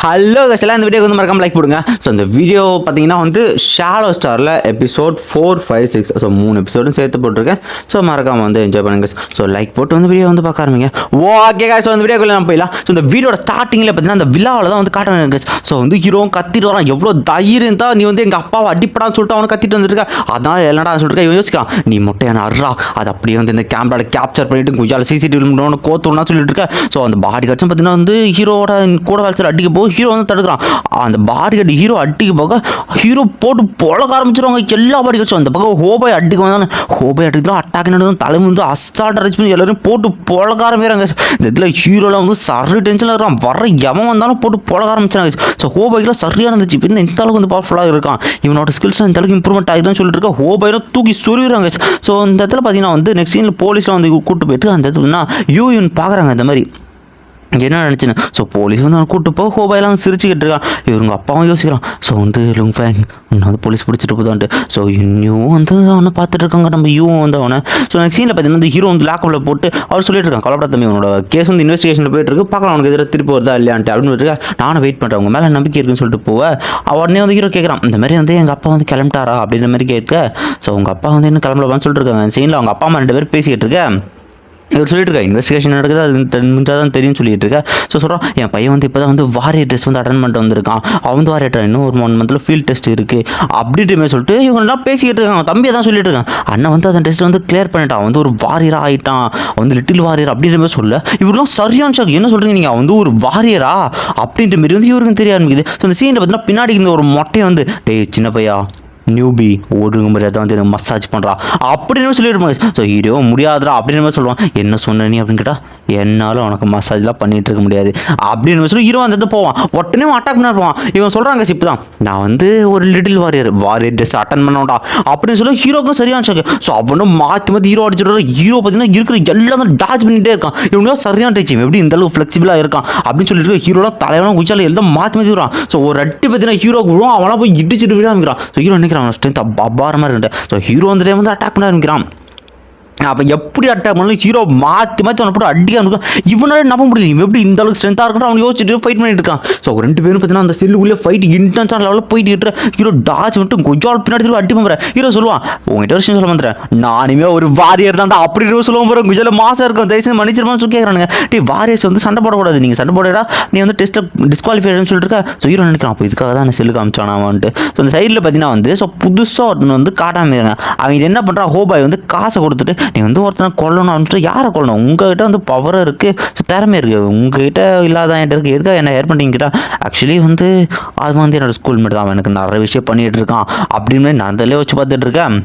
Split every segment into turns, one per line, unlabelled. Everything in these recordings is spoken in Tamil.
ஹலோ கஷ்டலாம் இந்த வீடியோக்கு வந்து மறக்காம லைக் போடுங்க. ஸோ இந்த வீடியோ பார்த்தீங்கன்னா வந்து ஷாலோ ஸ்டாரில் எபிசோட் 4, 5, 6 ஸோ 3 எபிசோடும் சேர்த்து போட்டிருக்கேன். ஸோ மறக்காம வந்து என்ஜாய் பண்ணுங்க. ஸோ லைக் போட்டு வந்து வீடியோ வந்து பார்க்க ஆரம்பிங்க. ஓகே ஸோ அந்த வீடியோக்குள்ள நம்ம போயிடலாம். ஸோ இந்த வீடியோட ஸ்டார்டிங்கில் பார்த்தீங்கன்னா அந்த விழாவில் தான் வந்து காட்டுறாங்க. ஸோ வந்து ஹீரோவும் கத்திட்டு வரான். எவ்வளோ தைரியம் தான் நீ வந்து எங்கள் அப்பாவை அடிப்படான்னு சொல்லிட்டு அவனை கத்திட்டு வந்துருக்க. அதான் என்னடா சொல்லிட்டு இவன் யோசிக்கலாம். நீ மொட்டையான அட்ரா அதை அப்படியே வந்து இந்த கேமராவில் கேப்சர் பண்ணிட்டு குஜால சிசிடிவி கோத்துனா சொல்லிட்டு இருக்க. ஸோ அந்த பாடி காட்சும் பார்த்தீங்கன்னா வந்து ஹீரோட கூட வளர்ச்சி அடிக்க போக ஹீரோ வந்து தடுக்கிறான். அந்த பாடி கார்டு ஹீரோ அடிக்க போக ஹீரோ போட்டு பொழக்க ஆரம்பிச்சிருவாங்க. எல்லா பாடி காட்சும் அந்த பக்கம் ஹோபாய் அடிக்க வந்தாங்க. ஹோபாய் அடிக்கலாம் அட்டாக் நடக்கும். தலைமை வந்து அஸ்டார்ட் அரைச்சி பண்ணி எல்லாரும் போட்டு பொழக்க ஆரம்பிக்கிறாங்க. இந்த இதில் ஹீரோலாம் வந்து சரி டென்ஷனில் இருக்கிறான். வர எவன் வந்தாலும் போட்டு பொழக்க ஆரம்பிச்சாங்க. ஸோ ஹோபாய்க்குலாம் சரியான இருந்துச்சு. இப்போ இந்த அளவுக்கு வந்து பவர்ஃபுல்லாக இருக்கான். இவனோட ஸ்கில்ஸ் இந்த அளவுக்கு இம்ப்ரூவ்மெண்ட் ஆகிடுன்னு சொல்லிட்டு இருக்க. ஹோபாயிலும் தூக்கி சொருகிறாங்க. ஸோ இந்த இடத்துல பார்த்தீங்கன்னா வந்து நெக்ஸ்ட் சீனில் போலீஸ்லாம் வந்து கூப்பிட்டு போயிட்டு அந்த இடத்துல யூன்னு பார்க்குறாங்க. இந்த மாதிரி என்ன நினச்சின்னு. ஸோ போலீஸ் வந்து அவனை கூப்பிட்டு போக ஹோபாயெல்லாம் சிரிச்சுக்கிட்டு இருக்கான். இவங்க அப்பாவும் யோசிக்கிறான். ஸோ வந்து லுங் ஃபேங் வந்து போலீஸ் பிடிச்சிட்டு போதான்ட்டு. ஸோ இன்னும் வந்து அவனை பார்த்துட்டு இருக்காங்க. நம்ம யூவும் வந்து அவனை. ஸோ நெக்ஸ்ட் சீனில் பார்த்தீங்கன்னா வந்து ஹீரோ வந்து லாக்கப்பில் போட்டு அவர் சொல்லிட்டு இருக்கான். கவலைப்பட தம்பி உன்னோட கேஸ் வந்து இன்வெஸ்டிகேஷனில் போயிட்டு இருக்கு. பார்க்கலாம் அவனுக்கு எதிராக திருப்பி வருதா இல்லையான்ட்டு அப்படின்னு இருக்கா. நானும் வெயிட் பண்ணுறேன். உங்க மேலே நம்பிக்கை இருக்குன்னு சொல்லிட்டு போவேன். உடனே வந்து ஹீரோ கேட்குறான். இந்த மாதிரி வந்து எங்கள் அப்பா வந்து கிளம்பிட்டாரா அப்படின்ற மாதிரி கேட்க. ஸோ உங்கள் அப்பா வந்து இன்னும் கிளம்பலப்பான்னு சொல்லிட்டு இருக்காங்க. சீனில் அவங்க அப்பா அம்மா 2 பேர் பேசிக்கிட்டு இருக்கேன். இவர் சொல்லிட்டு இருக்கா இன்வெஸ்டிகேஷன் நடக்குது அது முடிஞ்சால் தான் தெரியும் சொல்லிட்டு இருக்கா. ஸோ சொல்கிறான் என் பையன் வந்து இப்போ தான் வந்து வாரியர் டெஸ்ட் வந்து அட்டன் பண்ணிட்டு வந்திருக்கான். அவன் வந்து வாரியர் இன்னும் ஒரு 1 மந்த்தில் ஃபீல்ட் டெஸ்ட் இருக்குது அப்படின்ற மாதிரி சொல்லிட்டு இவங்கெல்லாம் பேசிக்கிட்டு இருக்காங்க. தம்பியை தான் சொல்லிட்டு இருக்கான். அண்ணன் வந்து அந்த டெஸ்ட் வந்து கிளியர் பண்ணிட்டான். வந்து ஒரு வாரியராக ஆகிட்டான். வந்து லிட்டில் வாரியர் அப்படின்ற மாதிரி சொல்ல இவரெல்லாம் சரியான ஷாக். என்ன சொல்கிறீங்க நீங்கள் வந்து ஒரு வாரியரா அப்படின்ற மாதிரி வந்து இவருக்கும் தெரிய ஆரம்பிக்குது. ஸோ இந்த சீனில் பார்த்தீங்கன்னா பின்னாடி இந்த ஒரு மொட்டையை வந்து டேய் சின்ன பையா நியூபி ஒழுங்கு மாதிரி தான் வந்து எனக்கு மசாஜ் பண்ணுறா அப்படின்னு சொல்லியிருப்பாங்க. ஸோ ஹீரோ முடியாதுடா அப்படின்னு மாதிரி சொல்லுவான். என்ன சொன்ன நீ அப்படின்னு கேட்டால் என்னாலும் உனக்கு மசாஜ்லாம் பண்ணிகிட்டு இருக்க முடியாது அப்படின்னு சொல்லி ஹீரோ அந்த போவான். உடனே அட்டாக் பண்ண போவான். இவன் சொல்கிறாங்க சிப்பு தான் நான் வந்து ஒரு லிட்டில் வாரியர் டெஸ்ட் அட்டன் பண்ணோம்டா அப்படின்னு சொல்லி ஹீரோக்கும் சரியான ஷாக்கு. ஸோ அவனும் மாற்றி மாற்றி ஹீரோ அடிச்சுட்டு ஹீரோ பார்த்தீங்கன்னா இருக்கிற எல்லாம் வந்து டாச் பண்ணிகிட்டே இருக்கான். இவனும் சரியான டீச்சிங் எப்படி இந்த அளவுக்கு ஃப்ளெக்சிபிளாக இருக்கான் அப்படின்னு சொல்லிட்டு ஹீரோலாம் தலைவலாம் குச்சால எல்லாம் மாற்றி மாற்றி விடுறான். ஸோ ஒரு அட்டி பார்த்தீங்கன்னா ஹீரோ விடுவான். அவனா போய் இடிச்சிட்டு விட ஆரம்பிக்கிறான். ஸோ ஹீரோ நினைக்கிறான் ஸ்ட்ரென்த் அபாரமாக இருக்குன்ட்டு. ஸோ ஹீரோ அந்த டைம் வந்து அட்டாக் பண்ண ஆரம்பிக்கிறான். அப்போ எப்படி அட்டாக் பண்ணலாம் ஹீரோ மாற்றி மாற்றி அவனை போட்டு அடிக்க ஆரம்பிக்கும். இவனால நம்ப முடியல இவன் எப்படி இந்த அளவுக்கு ஸ்ட்ரென்த்தாக இருக்கட்டும் அவன் யோசிச்சுட்டு ஃபைட் பண்ணிட்டு இருக்கான். ஸோ 2 பேரும் பார்த்தீங்கன்னா அந்த செல்லுக்குள்ளே ஃபைட் இன்டென்ஸான லெவலில் போயிட்டு ஹீரோ டாச் வந்துட்டு கொஞ்சம் பின்னாடி திரும்ப அடி பண்ணுறேன். ஹீரோ சொல்லுவான் உங்கள்கிட்ட விஷயம் சொல்ல வந்துறேன் நானுமே ஒரு வாரியர் தான்டா அப்படி சொல்லுவோம் போகிறேன். கொஞ்சம் மாசாக இருக்கும் தயவுசெய்து மன்னிச்சிருமான்னு சொல்லி கேட்குறானுங்க. வாரியர்ஸ் வந்து சண்டை போடக்கூடாது நீங்கள் சண்டை போடா நீ வந்து டெஸ்ட்டில் டிஸ்குவாலிஃபைடுன்னு சொல்லிட்டு இருக்கா. ஸோ ஹீரோ நினைக்கிறான் அப்போ இதுக்காக தான் நான் செல்லுக்கு அமிச்சானான்ட்டு. ஸோ அந்த சைடில் பார்த்தீங்கன்னா வந்து ஸோ புதுசாக ஒருத்தன் வந்து காட்டாமல் இருங்க. அவன் இது என்ன பண்ணுறான் ஹோபாய் வந்து காசை கொடுத்துட்டு நீ வந்து ஒருத்தனை கொல்லணும் அப்படின்ட்டு யாரை கொல்லணும் உங்ககிட்ட வந்து பவர் இருக்குது ஸோ திறமை இருக்குது உங்ககிட்ட இல்லாத என்கிட்ட இருக்குது எதுக்காக என்ன ஹேர் பண்ணிக்கிட்டா ஆக்சுவலி வந்து அது வந்து என்னோடய ஸ்கூல் மேட் தான் எனக்கு நிறைய விஷயம் பண்ணிகிட்டு இருக்கான் அப்படின்னு நடந்ததுலேயே வச்சு பார்த்துட்டு இருக்கேன்.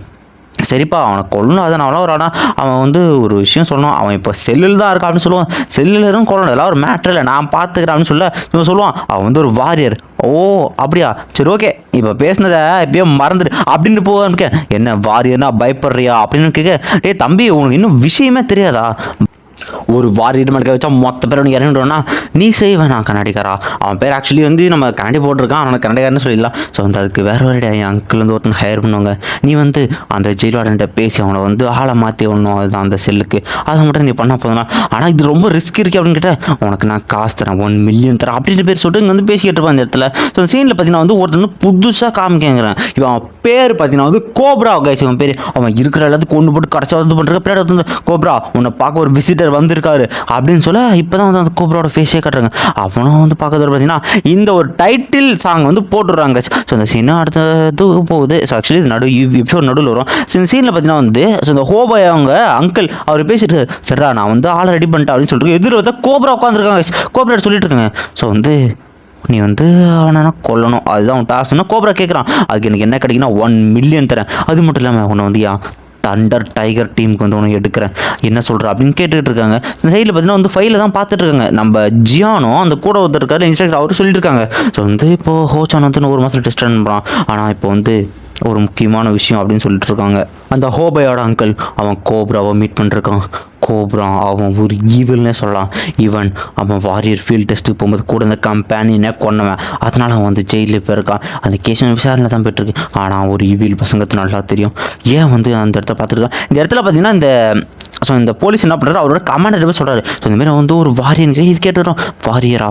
சரிப்பா அவனை கொல்லணும் அதை நான் ஒரு ஆனால் அவன் வந்து ஒரு விஷயம் சொல்லணும். அவன் இப்போ செல்லில் தான் இருக்கா அப்படின்னு சொல்லுவான். செல்லில் இருக்கும் கொல்லணும் எல்லாம் ஒரு மேட்ரு இல்லை நான் பார்த்துக்கிறேன் அப்படின்னு சொல்ல இவன் சொல்லுவான் அவன் வந்து ஒரு வாரியர். ஓ அப்படியா சரி ஓகே இப்போ பேசினதை எப்பயோ மறந்துடு அப்படின்னு போவேன். என்ன வாரியர்னா பயப்படுறியா அப்படின்னு கேட்க டே தம்பி உனக்கு இன்னும் விஷயமே தெரியாதா ஒரு வாரியர் மடக்க வச்சா மொத்த பேர் அவனுக்கு இறங்கிடுவானா நீ செய்வேன் நான் கண்ணாடிக்காரா அவன் பேர் ஆக்சுவலி வந்து நம்ம கண்ணாடி போட்டிருக்கான் அவனை கண்ணாடிக்காரன்னு சொல்லிடலாம். ஸோ வந்து அதுக்கு வேறு என் அங்கிள் வந்து ஒருத்தன் ஹையர் பண்ணுவாங்க. நீ வந்து அந்த ஜெயில் வார்டன்கிட்ட பேசி அவனை வந்து ஆளை மாற்றி ஒன்றும் அதுதான் அந்த செல்லுக்கு அதை மட்டும் நீ பண்ண போதுனா ஆனால் இது ரொம்ப ரிஸ்க் இருக்குது அப்படின்னு கேட்டால் உனக்கு நான் காசு தரேன் 1 மில்லியன் தரேன் அப்படின்னு பேர் சொல்லிட்டு இங்கே வந்து பேசிக்கிட்டு இருப்பான் அந்த இடத்துல. ஸோ அந்த சீனில் பார்த்தீங்கன்னா வந்து ஒருத்தர் வந்து புதுசாக காமிக்கிறேன். இவன் பேர் பார்த்தீங்கன்னா வந்து கோப்ரா கைஸ். இவன் பேர் அவன் இருக்கிற எல்லாத்துக்கும் கொண்டு போட்டு கடைசி வந்து பண்ணுறதுக்கு பின்னாடி வந்து கோப்ரா உன்னை பார்க்க ஒரு விசிட்டர் வந்திருக்காரு அப்படின்னு சொல்ல இப்போ தான் வந்து அந்த கோப்ராவோட ஃபேஸே காட்டுறாங்க. அவனும் வந்து பார்க்கறது பார்த்தீங்கன்னா இந்த ஒரு டைட்டில் சாங் வந்து போட்டுடுறாங்க. ஸோ அந்த சீனை அடுத்தது போகுது. ஸோ ஆக்சுவலி இது எபிசோட் நடுவில் வரும். ஸோ இந்த சீனில் பார்த்தீங்கன்னா வந்து ஸோ இந்த ஹோபாய் அவங்க அங்கிள் அவர் பேசிட்டு சரிடா நான் வந்து ஆளை ரெடி பண்ணிட்டேன் அப்படின்னு சொல்லிட்டு எதிர் வந்து கோப்ரா உட்காந்துருக்காங்க. கோப்ரா சொல்லிட்டு இருக்காங்க. ஸோ வந்து நீ வந்து அவனை கொல்லணும் அதுதான் அவன் டாஸ்க்னா கோப்ரா கேட்குறான். அதுக்கு எனக்கு என்ன கிடைக்குன்னா 1 மில்லியன் தரேன். அது மட்டும் இல்லாமல் உன்னை வந்து தண்டர் டைகர் டீமுக்கு வந்து உனக்கு எடுக்கிறேன் என்ன சொல்கிற அப்படின்னு கேட்டுட்டு இருக்காங்க. இந்த சைடில் பார்த்தீங்கன்னா வந்து ஃபைலில் தான் பார்த்துட்டு இருக்காங்க. நம்ம ஜியானோ அந்த கூட ஒருத்தர் இருக்காரு இன்ஸ்ட்ரக்டர் அவரு சொல்லிட்டு இருக்காங்க. ஸோ வந்து இப்போது ஹோச்சான் வந்து 1 மாதத்தில் டெஸ்ட் ரன் பண்ணுறான். ஆனால் இப்போ வந்து ஒரு முக்கியமான விஷயம் அப்படின்னு சொல்லிட்டு இருக்காங்க. அந்த ஹோபாயோட அங்கிள் அவன் கோப்ராவை மீட் பண்ணிருக்கான். கோப்ரா அவன் ஒரு ஈவில்னே சொல்லலாம். ஈவன் அவன் வாரியர் ஃபீல்ட் டெஸ்ட்டுக்கு போகும்போது கூட இந்த கம்பெனினே கொன்னவன் அதனால் அவன் வந்து ஜெயிலில் போயிருக்கான். அந்த கேஸ் விசாரணை தான் போய்ட்டுருக்கு. ஆனால் ஒரு ஈவில் பசங்களுக்கு நல்லா தெரியும் ஏன் வந்து அந்த இடத்த பார்த்துருக்கான். இந்த இடத்துல பார்த்தீங்கன்னா இந்த ஸோ இந்த போலீஸ் என்ன பண்ணுறாரு, அவரோட கமாண்டர் போய் சொல்கிறாரு, ஸோ இந்த மாதிரி வந்து ஒரு வாரியன் இது கேட்டுறோம், வாரியர்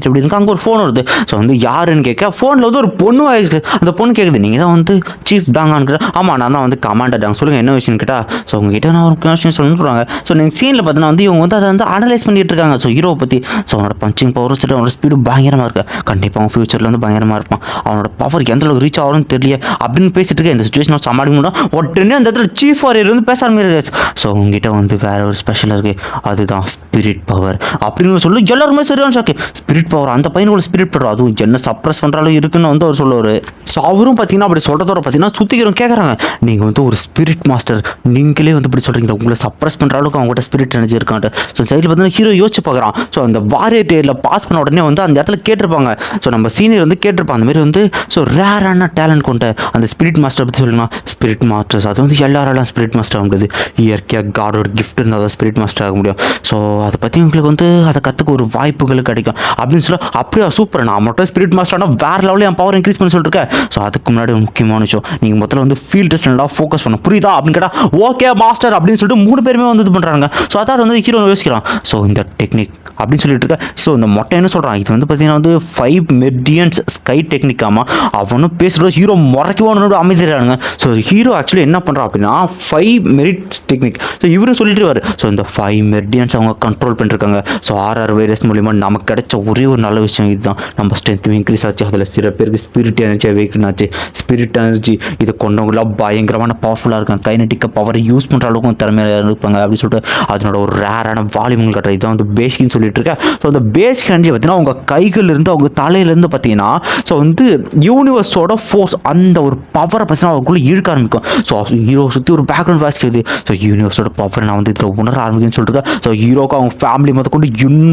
எப்படி இருக்கு, அங்கே ஒரு ஃபோன் வருது. ஸோ வந்து யாருன்னு கேட்க ஃபோனில் வந்து ஒரு பொண்ணு வாய்ஸ். அந்த பொண்ணு கேட்குது, நீங்கள் தான் வந்து சீஃப் டாங்கான்னு. ஆமாம், நான் தான் வந்து கமாண்டர் டாங், சொல்லுங்கள் என்ன விஷயம் கேட்டால், ஸோ உங்ககிட்ட நான் ஒரு விஷயம் சொல்லணும்னு சொல்கிறாங்க. ஸோ நீங்கள் சீனில் பார்த்தீங்கன்னா வந்து இவங்க வந்து அதை வந்து அனலைஸ் பண்ணிட்டு இருக்காங்க. ஸோ ஹீரோவை பற்றி, ஸோ அவனோட பஞ்சிங் பவர் சரி, அவனோட ஸ்பீடு பயங்கரமாக இருக்கு, கண்டிப்பாக அவன் ஃபியூச்சரில் வந்து பயங்கரமாக இருப்பான், அவனோட பவர் எந்த அளவுக்கு ரீச் ஆகும்னு தெரியல அப்படின்னு பேசிட்டு இருக்க. இந்த சுச்சுவேஷன் சமாளிக்க முடியும். உடனே அந்த இடத்துல சீஃப் வாரியர் வந்து பேச ஆரம்பிக்கிறாரு. ஸோ உங்ககிட்ட வந்து வேற ஒரு ஸ்பெஷலாக இருக்குது, அதுதான் ஸ்பிரிட் பவர் அப்படின்னு சொல்லி எல்லாருமே சரியான ஷாக்கு. ஸ்பிரிட் பவர், அந்த பையனோட ஸ்பிரிட் பவர் அதுவும் என்ன சப்ரஸ் பண்ணுறாலும் இருக்குன்னு வந்து அவர் சொல்லுவார். ஸோ அவரும் பார்த்தீங்கன்னா அப்படி சொல்கிறதோட பார்த்தீங்கன்னா சுற்றிக்கிறோம் கேட்குறாங்க, நீங்கள் வந்து ஒரு ஸ்பிரிட் மாஸ்டர், நீங்களே வந்து இப்படி சொல்கிறீங்க, உங்களை சப்ரஸ் பண்ணுற அளவுக்கு அவங்ககிட்ட ஸ்பிரிட் எனர்ஜி இருக்கான்ட்டு. ஸோ சைடில் பார்த்தீங்கன்னா ஹீரோ யோசிச்சு பார்க்குறான். ஸோ அந்த வாரியர் டேரில் பாஸ் பண்ண உடனே வந்து அந்த இடத்துல கேட்டிருப்பாங்க. ஸோ நம்ம சீனியர் வந்து கேட்டிருப்பாங்க அந்த மாதிரி வந்து, ஸோ ரேரான டேலண்ட் கொண்ட அந்த ஸ்பிரிட் மாஸ்டர் பற்றி சொல்லலாம். ஸ்பிரிட் மாஸ்டர்ஸ் அது வந்து எல்லாராலும் ஸ்பிரிட் மாஸ்டர் ஆக முடியாது, இயற்கையாக காடோட கிஃப்ட் இருந்தால் தான் ஸ்பிரிட் மாஸ்டர் ஆக முடியும். ஸோ அதை பற்றி உங்களுக்கு வந்து அதை கற்றுக்க ஒரு வாய்ப்புகள் கிடைக்கும் அப்படின்னு சொல்ல, அப்படியே சூப்பர், நான் மட்டும் ஸ்பிரிட் மாஸ்டர்னா வேறு லெவலில் என் பவர் இன்க்ரீஸ் பண்ணி சொல்லிருக்கேன். ஸோ அதுக்கு முன்னாடி ஒரு முக்கியமான விஷயம், நீங்கள் முதல்ல வந்து ஃபீல்ட் டெஸ்ட் நல்லா ஃபோக்கஸ் பண்ண புரியுதா அப்படின்னு கேட்டால், ஓகே மாஸ்டர் அப்படின்னு சொல்லிட்டு 3 பேருமே வந்து இது பண்ணுறாங்க. ஸோ அதான் வந்து ஹீரோ யோசிக்கிறான். ஸோ இந்த டெக்னிக் அப்படின்னு சொல்லிட்டு இருக்க. ஸோ இந்த மொட்டை என்ன சொல்கிறான், இது வந்து பார்த்தீங்கன்னா வந்து 5 மெரிடியன்ஸ் ஸ்கை டெக்னிக்காமா. அவனும் பேசுகிறது ஹீரோ முறைக்குவானோட அமைதிறானுங்க. ஸோ ஹீரோ ஆக்சுவலி என்ன பண்ணுறான் அப்படின்னா 5 மெரிட்ஸ் டெக்னிக். ஸோ இவரும் சொல்லிட்டு வாரு. ஸோ இந்த 5 மெரிடியன்ஸ் அவங்க கண்ட்ரோல் பண்ணிருக்காங்க. ஸோ RR வைரஸ் மூலிமா நமக்கு கிடைச்ச ஒரே ஒரு நல்ல விஷயம் இதுதான், நம்ம ஸ்ட்ரென்த்தும் இன்க்ரீஸ் ஆச்சு, அதில் சில பேருக்கு ஸ்பிரிட் எனர்ஜி அவேக்கன் ஆச்சு. ஸ்பிரிட் எனர்ஜி இதை கொண்டவங்களாம் பயங்கரமான பவர்ஃபுல்லாக இருக்காங்க, கைனட்டிக்க பவரை யூஸ் பண்ணுற அளவுக்கு திறமையாக இருப்பாங்க அப்படின்னு சொல்லிட்டு அதனோட ஒரு ரேரான வால்யூம் கட்டுற இதான் வந்து பேசிக்னு சொல்லிட்டு இருக்கேன். ஸோ அந்த பேசிக் எனர்ஜி பார்த்தீங்கன்னா அவங்க கைகளிலிருந்து அவங்க தலையிலேருந்து பார்த்தீங்கன்னா ஸோ வந்து யூனிவர்ஸோட ஃபோர்ஸ் அந்த ஒரு பவரை பார்த்தீங்கன்னா அவங்களுக்குள்ள இழுக்க ஆரம்பிக்கும். ஸோ ஹீரோ சுற்றி ஒரு பேக்ரவுண்ட் வாய்ஸ் கேட்குது. ஸோ யூனிவர்ஸோட பவரை நான் வந்து இதில் உணர ஆரம்பிக்குன்னு சொல்லிட்டு இருக்கேன். ஸோ ஹீரோக்கு அவங்க ஃபேமிலி முதற்கொண்டு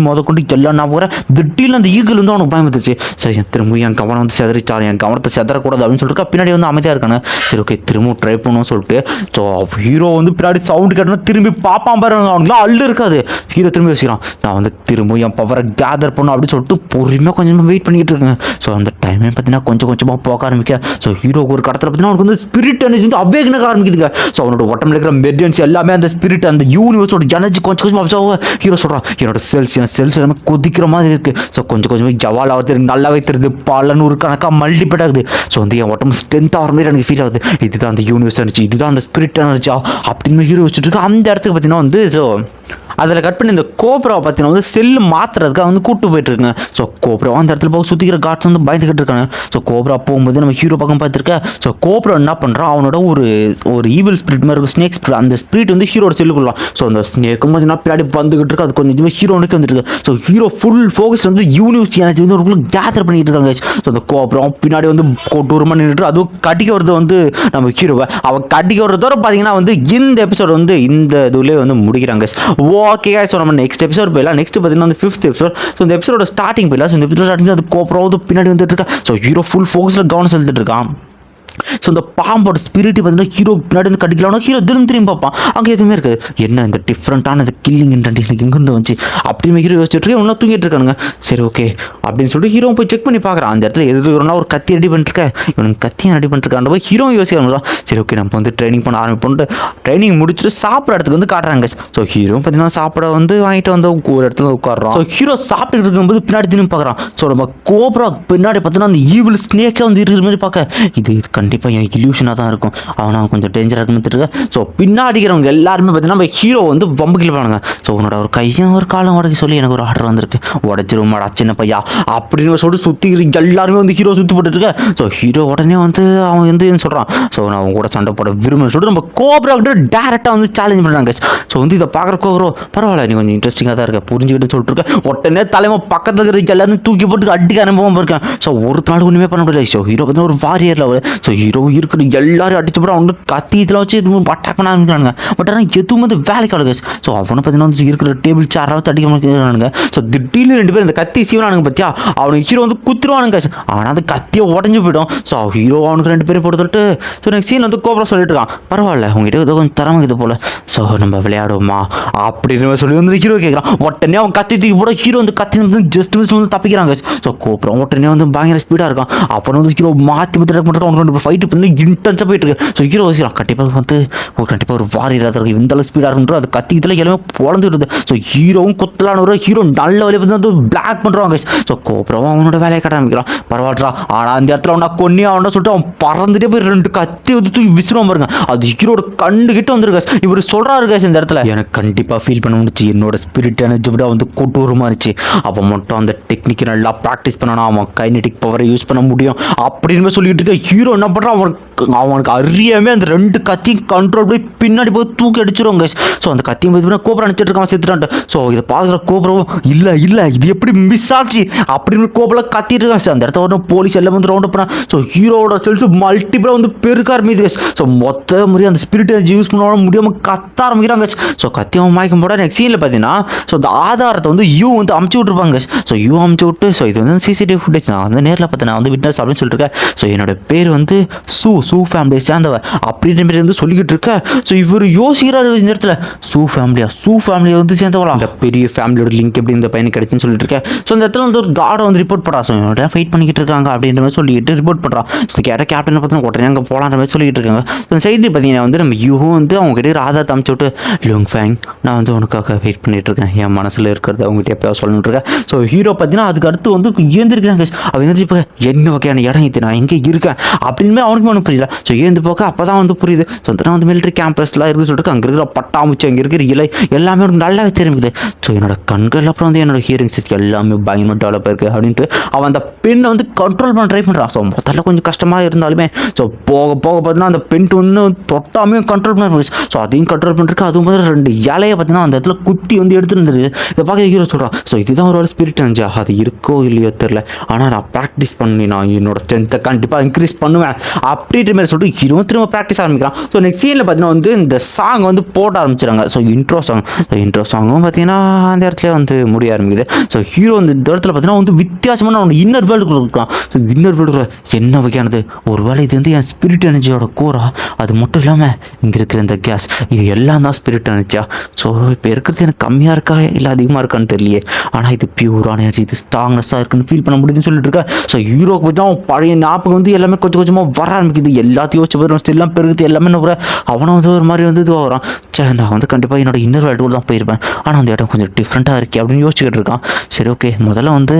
முதற்கொண்டு எல்லாம் நான் போகிறேன். திடீர்னு அந்த ஈகிள் வந்து அவனுக்கு பயந்துச்சு. சரி திரும்ப என் கவனம் வந்து செதறிச்சாரு, என் கவனத்தை செதறக்கூடாது அப்படின்னு சொல்லிட்டு பின்னாடி வந்து அமைதியாக இருக்காங்க. சரி ஓகே திரும்ப ட்ரை பண்ணணும்னு சொல்லிட்டு ஸோ ஹீரோ வந்து பின்னாடி சவுண்டு கேட்டோன்னா திரும்பி பார்ப்பான் பாருங்க, அவனுக்குலாம் அள்ளு இருக்காது. ஹீரோ திரும்பி யோசிக்கிறான், நான் வந்து திரும்ப என் பவரை கேதர் பண்ணும் அப்படின்னு சொல்லிட்டு பொறுமையாக கொஞ்சமாக வெயிட் பண்ணிக்கிட்டு இருக்கேன். ஸோ அந்த டைமே பார்த்தீங்கன்னா கொஞ்சம் கொஞ்சமாக போக ஆரம்பிக்க. ஸோ ஹீரோக்கு ஒரு கடத்தில் பார்த்தீங்கன்னா அவனுக்கு வந்து ஸ்பிரிட் எனர்ஜி வந்து அவேகனாக ஆரம்பிக்குதுங்க. ஸோ அவனோட உடம்புல இருக்கிற மெரிடியன்ஸ் எல்லாமே அந்த ஸ்பிரிட் அந்த யூனிவர்ஸோட எனர்ஜி கொஞ்சம் கொஞ்சமாக அப்சர்வ். ஹீரோ சொல்கிறான், என்னோட செல்ஸ் எல்லாமே கொதிக்கிற மாதிரி இருக்குது. ஸோ கொஞ்சம் கொஞ்சமாக ஜவால் ஆகுது, நல்லாவே தெரியுது, பல நூறு கணக்காக மல்டிபிள் ஆகுது. ஸோ வந்து என் உடம்பு ஸ்ட்ரென்த் ஆகிற மாதிரி எனக்கு ஃபீல் ஆகுது. இதுதான் அந்த யூனிவர்ஸ் எனர்ஜி, இதுதான் அந்த ஸ்பிரிட் எனர்ஜியா அப்படின்னு ஹீரோ வச்சுட்டு இருக்கு. அந்த இடத்துக்கு பார்த்தீங்கன்னா வந்து ஸோ அதில் கட் பண்ணி இந்த கோப்ராவை பார்த்தீங்கன்னா வந்து செல்லு மாற்றுறதுக்காக வந்து கூப்பிட்டு போயிட்டுருங்க. ஸோ கோப்ரா அந்த இடத்துல போக சுற்றிக்கிற காட்ஸ் வந்து பயந்துக்கிட்டு இருக்காங்க. ஸோ கோப்ரா போகும்போது நம்ம ஹீரோ பக்கம் பார்த்துருக்கேன். ஸோ கோப்ரா என்ன பண்ணுறான், அவனோட ஒரு ஈவில் ஸ்பிரிட் மாதிரி இருக்கும், ஸ்னேக் ஸ்பிரிட். அந்த ஸ்பிரிட் வந்து ஹீரோட செல்லுக்குள்ளலாம். ஸோ அந்த ஸ்னேக்கும் பார்த்தீங்கன்னா பின்னாடி வந்துக்கிட்டு இருக்கு. அது கொஞ்சம் இதுவே ஹீரோனுக்கு வந்துருக்கு. ஸோ ஹீரோ ஃபுல் ஃபோக்கஸ் வந்து யூனிவர்ஸ் எனர்ஜி வந்து ஒரு கேதர் பண்ணிட்டு இருக்காங்க. ஸோ அந்த கோப்ரா பின்னாடி வந்து கொட்டூரமாக நின்றுட்டு அதுவும் கட்டிக்க வருது வந்து நம்ம ஹீரோவை. அவன் கட்டிக்க வர்றதோட பார்த்தீங்கன்னா வந்து இந்த எபிசோட் வந்து இந்த இதுலேயே வந்து முடிக்கிறாங்க. ஓகே ஸோ நம்ம நெக்ஸ்ட் எபிசோட் போயிடலாம். நெக்ஸ்ட் பார்த்தீங்கன்னா வந்து 5th எபிசோட். ஸோ இந்த எபிசோட ஸ்டார்டிங் போயிடலாம். ஸோ இந்த எபிசோட் ஸ்டார்டிங் அது கோப்ரா பின்னாடி வந்துட்டு இருக்கா. ஸோ ஹீரோ ஃபுல் ஃபோக்கஸில் கவனம் செலுத்திட்டு இருக்கான். ஸோ இந்த பாம்போட ஸ்பிரிட் பார்த்தீங்கன்னா ஹீரோ பின்னாடி வந்து கட்டிக்கலாம்னா ஹீரோ திரும்பி பார்ப்பான், அங்கே எதுவுமே இருக்குது. என்ன இந்த டிஃப்ரெண்ட்டான இந்த கில்லிங் எனக்கு எங்கேருந்து வந்துச்சு அப்படின்னு ஹீரோ யோசிச்சுட்டு இருக்கேன். இன்னும் தூங்கிட்டு இருக்கானுங்க. சரி ஓகே அப்படின்னு சொல்லிட்டு ஹீரோ போய் செக் பண்ணி பார்க்குறான். அந்த இடத்துல எதுனா ஒரு கத்தி ரெடி பண்ணிருக்கேன், இவனுக்கு கத்தியும் ரெடி பண்ணிருக்கான் போய் ஹீரோ யோசிக்கிறாங்க. சரி ஓகே நம்ம வந்து ட்ரைனிங் பண்ண ஆரம்பிப்போன்ட்டு ட்ரைனிங் முடிச்சுட்டு சாப்பிட்ற இடத்துக்கு வந்து காட்டுறாங்க. ஸோ ஹீரோ பார்த்தீங்கன்னா சாப்பிட வந்து வாங்கிட்டு வந்து ஒரு இடத்துல உட்காடுறான். ஸோ ஹீரோ சாப்பிட்டு இருக்கும்போது பின்னாடி திரும்பி பார்க்குறான். ஸோ நம்ம கோப்ரா பின்னாடி பார்த்தீங்கன்னா அந்த ஈவில் ஸ்னேக்கே வந்து இருக்கிற மாதிரி பார்க்க இது கண்டிப்பாக என் இல்யூஷனாக தான் இருக்கும், அவன் கொஞ்சம் டேஞ்சராக இருக்குன்னு. ஸோ பின்னாடிக்கிறவங்க எல்லாருமே பார்த்தீங்கன்னா நம்ம ஹீரோ வந்து வம்புக்கில் போனாங்க. ஸோ உன்னோட ஒரு கையும் ஒரு காலம் உடக்க சொல்லி எனக்கு ஒரு ஆர்டர் வந்திருக்கு, உடச்சிருமாடா சின்ன பையா அப்படின்னு சொல்லிட்டு சுற்றி எல்லாருமே வந்து ஹீரோ சுற்றி போட்டுருக்கேன். ஸோ ஹீரோ உடனே வந்து அவன் வந்து சொல்கிறான், ஸோ நான் அவங்க கூட சண்டை போட விரும்புன்னு சொல்லிட்டு நம்ம கோப்ரா கிட்ட டேரெக்டாக வந்து சேலஞ்ச் பண்ணுறாங்க. ஸோ வந்து இதை பார்க்குற கோப்ரோ பரவாயில்ல நீ கொஞ்சம் இன்ட்ரெஸ்டிங்காக தான் இருக்க புரிஞ்சுக்கிட்டு சொல்லிட்டு இருக்கேன். உடனே தலைமை பக்கத்தில் இருக்கிற எல்லாரும் தூக்கி போட்டு அடிக்க அனுபவம் இருக்கேன். ஸோ ஒரு நாள் ஒன்றுமே பண்ண முடியாது. ஸோ ஹீரோ பார்த்தீங்கன்னா ஒரு வாரியரில். ஸோ ஹீரோ இருக்கிற எல்லாரும் அடிச்சு போட அவங்க கத்தி இதில் வச்சு எதுவும் அட்டாக் பண்ண ஆரம்பிக்கிறானுங்க. பட் ஆனால் எதுவும் வந்து வேலைக்கு ஆளுங்க. ஸோ அவனை பார்த்தீங்கன்னா வந்து இருக்கிற டேபிள் சேராவது அடிக்க முடிக்கிறானுங்க. ஸோ திடீர்னு 2 பேர் இந்த கத்தி சீவனானுங்க பார்த்தியா, அவனுக்கு ஹீரோ வந்து குத்துருவானுங்க. ஆனால் அந்த கத்தியை உடஞ்சி போயிடும். ஸோ ஹீரோ அவனுக்கு 2 பேரும் போட்டு சொல்லிட்டு ஸோ நெக்ஸ்ட் சீன் வந்து கோப்ரா சொல்லிட்டு இருக்கான், பரவாயில்ல உங்ககிட்ட ஏதோ கொஞ்சம் திறமை இது போல், ஸோ நம்ம விளையாடுவோமா அப்படின்னு சொல்லி வந்து ஹீரோ கேட்குறான். உடனே அவன் கத்தி தூக்கி போட ஹீரோ வந்து கத்தி வந்து ஜஸ்ட் மிஸ் வந்து தப்பிக்கிறாங்க. ஸோ கோப்ரா உடனே வந்து பயங்கர ஸ்பீடாக இருக்கான். அப்புறம் வந்து ஹீரோ மாற்றி மாற்றி பண்ணுறான். அவனுக்கு ஃபைட்டு பார்த்தீங்கன்னா இன்டென்ஸாக போயிட்டு இருக்கு. ஸோ ஹீரோ யோசிக்கிறான் கண்டிப்பாக வந்து கண்டிப்பாக ஒரு வாரியராக இருக்கு, இந்த அளவு ஸ்பீடாக இருக்குன்ற அது கத்தி இதில் எல்லாமே பொழந்துட்டு. ஸோ ஹீரோவும் கொத்தலான ஹீரோ நல்ல வேலையை வந்து பிளாக் பண்ணுறாங்க. ஸோ கோப்ராவும் அவனோட வேலையை கட்ட ஆரம்பிக்கிறான். பரவாயில்ல ஆனால் அந்த இடத்துல அவனா கொன்னி அவனா சொல்லிட்டு அவன் பறந்துட்டே போய் 2 கத்தி வந்து தூக்கி விசிறுவான் பாருங்க. அது ஹீரோட கண்டு கிட்ட வந்துருக்கு. இவர் சொல்றாரு guys இந்த இடத்துல எனக்கு கண்டிப்பாக ஃபீல் பண்ண முடிச்சு, என்னோட ஸ்பிரிட் எனர்ஜி விட வந்து கொட்டூரமாக இருந்துச்சு. அவன் மட்டும் அந்த டெக்னிக்கை நல்லா ப்ராக்டிஸ் பண்ணனா அவன் கைனெட்டிக் பவரை யூஸ் பண்ண முடியும் அப்படின்னு சொல்லிட்டு இருக்க. ஹீரோ என்ன பண்ணுறான், அவனுக்கு அறியாமே அந்த 2 கத்தியும் கண்ட்ரோல் போய் பின்னாடி போய் தூக்கி அடிச்சிருவாங்க. ஸோ அந்த கத்தியும் போய் கோப்ரா அடிச்சிட்டு இருக்கான் செத்துட்டான்ட்டு. ஸோ இதை பார்க்குற கோப்ராவும் இல்லை இது எப்படி மிஸ் ஆச்சு அப்படின்னு கோப்ரா கத்திட்டு இருக்கான். அந்த இடத்த ஒரு போலீஸ் எல்லாம் வந்து ரவுண்ட் பண்ணா. ஸோ ஹீரோட செல்ஸ் மல்டிபிளாக வந்து பெருக்க ஆரம்பிக்குது. ஸோ மொத்த முறை அந்த ஸ்பிரிட் எனர்ஜி யூஸ் பண்ண முடியாமல் கத்த ஆரம்பிக்கிறாங்க. ஸோ கத்தி அவன் மாய்க்கும் போட நெக்ஸ்ட் சீனில் பார்த்தீங்கன்னா ஸோ அந்த ஆதாரத்தை வந்து யூ வந்து அமுச்சு விட்டுருப்பாங்க. ஸோ யூ அமுச்சு விட்டு ஸோ இது வந்து சிசிடிவி ஃபுட்டேஜ் நான் வந்து நேரில் பார்த்தேன், நான் வந்து விட்னஸ் அப்படின்னு சொல்லிட்டு இருக்கேன். ஸோ என்னோட பேர் வந்து சூ ஃபேமிலியை சேர்ந்தவ அப்படின்ற மாதிரி வந்து சொல்லிக்கிட்டு இருக்க. ஸோ இவர் யோசிக்கிறாரு இந்த இடத்துல சூ ஃபேமிலியை வந்து சேர்ந்தவளா, அந்த பெரிய ஃபேமிலியோட லிங்க் எப்படி இந்த பையனுக்கு கிடைச்சுன்னு சொல்லிட்டு இருக்கேன். ஸோ இந்த இடத்துல வந்து ஒரு கார்டை வந்து ரிப்போர்ட் பண்ணுறான். ஸோ என்னோட ஃபைட் பண்ணிக்கிட்டு இருக்காங்க அப்படின்ற மாதிரி சொல்லிட்டு ரிப்போர்ட் பண்ணுறான். ஸோ கேட்ட கேப்டன் பார்த்தீங்கன்னா உடனே அங்கே போகலான்ற மாதிரி சொல்லிட்டு இருக்காங்க. ஸோ செய்தி பார்த்தீங்கன்னா வந்து நம்ம யூ வந்து அவங்க கிட்ட ஆதாரத்தை அமுச்சு விட்டு லுங் ஃபேங் நான் வந்து உனக்காக வெயிட் பண்ணிட்டு இருக்கேன், என் மனசில் இருக்கிறத அவங்ககிட்ட எப்போ சொல்லணுட்டு இருக்கேன். ஸோ ஹீரோ பார்த்தீங்கன்னா அதுக்கு அடுத்து வந்து ஏந்திருக்கிறாங்க. அவன் வந்து இப்போ என்ன வகையான இடம் இது, நான் எங்கே இருக்கேன் அப்படின்னு அவனுக்கு புரியல. ஸோ ஏந்து போக அப்போ தான் வந்து புரியுது. ஸோ வந்து மிலிட்ரி கேம்பஸ்லாம் இருக்குன்னு சொல்லிட்டு அங்கே இருக்கிற பட்டாம்பூச்சி அங்கே இருக்கிற இலை எல்லாமே அவனுக்கு நல்லாவே தெரியுது. ஸோ என்னோட கண்கள் அப்புறம் வந்து என்னோட ஹியரிங் சிஸ்டம் எல்லாமே பயங்கரமாக டெவலப் இருக்குது அப்படின்ட்டு அவன் அந்த பெண்ணை வந்து கண்ட்ரோல் பண்ண ட்ரை பண்ணுறான். ஸோ முதல்ல கொஞ்சம் கஷ்டமாக இருந்தாலுமே ஸோ போக பார்த்தீங்கன்னா அந்த பெண் ஒன்று தொட்டாமே கண்ட்ரோல் பண்ண முடியும். ஸோ அதையும் கண்ட்ரோல் பண்ணிருக்கு. அதுவும் வந்து 2 இலையை பார்த்தீங்கன்னா அந்த இடத்துல குத்தி வந்து எடுத்துருந்துருக்கு. இதை பார்க்க ஹீரோ சொல்கிறான் ஸோ இதுதான் ஒரு ஸ்பிரிட் எனர்ஜி, அது இருக்கோ இல்லையோ தெரில, ஆனால் நான் ப்ராக்டிஸ் பண்ணி நான் என்னோட ஸ்ட்ரென்த்தை கண்டிப்பாக இன்க்ரீஸ் பண்ணுவேன் அப்படின்ற மாதிரி சொல்லிட்டு ஹீரோ திரும்ப ப்ராக்டிஸ் ஆரம்பிக்கிறான். ஸோ நெக்ஸ்ட் சீனில் பார்த்தீங்கன்னா வந்து இந்த சாங் வந்து போட ஆரம்பிச்சிடுறாங்க. ஸோ இன்ட்ரோ சாங்கும் பார்த்தீங்கன்னா அந்த இடத்துல வந்து முடிய ஆரம்பிக்குது. ஸோ ஹீரோ இந்த இடத்துல பார்த்தீங்கன்னா வந்து வித்தியாசமான அவனோட இன்னர் வேர்ல்டுக்குள்ள இருக்கலாம். ஸோ இன்னர் வேர்ல்டுக்குள்ள என்ன வகையானது, ஒரு வேளை இது வந்து என் ஸ்பிரிட் எனர்ஜியோட கோரா, அது மட்டும் இல்லாமல் இங்கே இருக்கிற இந்த கேஸ் இது எல்லாம் தான் ஸ்பிரிட் எனர்ஜியா. ஸோ இப்போ இருக்கிறது எனக்கு கம்மியாக இருக்கா இல்லை அதிகமாக இருக்கான்னு தெரியலையே, ஆனால் இது பியூரான எனர்ஜி, இது ஸ்ட்ராங்னஸாக இருக்குன்னு ஃபீல் பண்ண முடியுதுன்னு சொல்லிட்டு இருக்கேன். ஸோ ஹீரோக்கு பற்றி தான் பழைய ஞாபகம் வந்து எல்லாமே கொஞ்சமாக வர ஆரம்பிக்குது. எல்லாத்தையும் யோசிச்சு பார்த்து எல்லாம் பெருகுது எல்லாமே என்ன அவனை வந்து ஒரு மாதிரி வந்து இதுவாக வரான். சரி நான் வந்து கண்டிப்பாக என்னோட இன்னர் வேர்ல்டு தான் போயிருப்பேன், ஆனால் அந்த இடம் கொஞ்சம் டிஃப்ரெண்ட்டாக இருக்கே அப்படின்னு யோசிச்சுக்கிட்டு இருக்கான். சரி ஓகே முதல்ல வந்து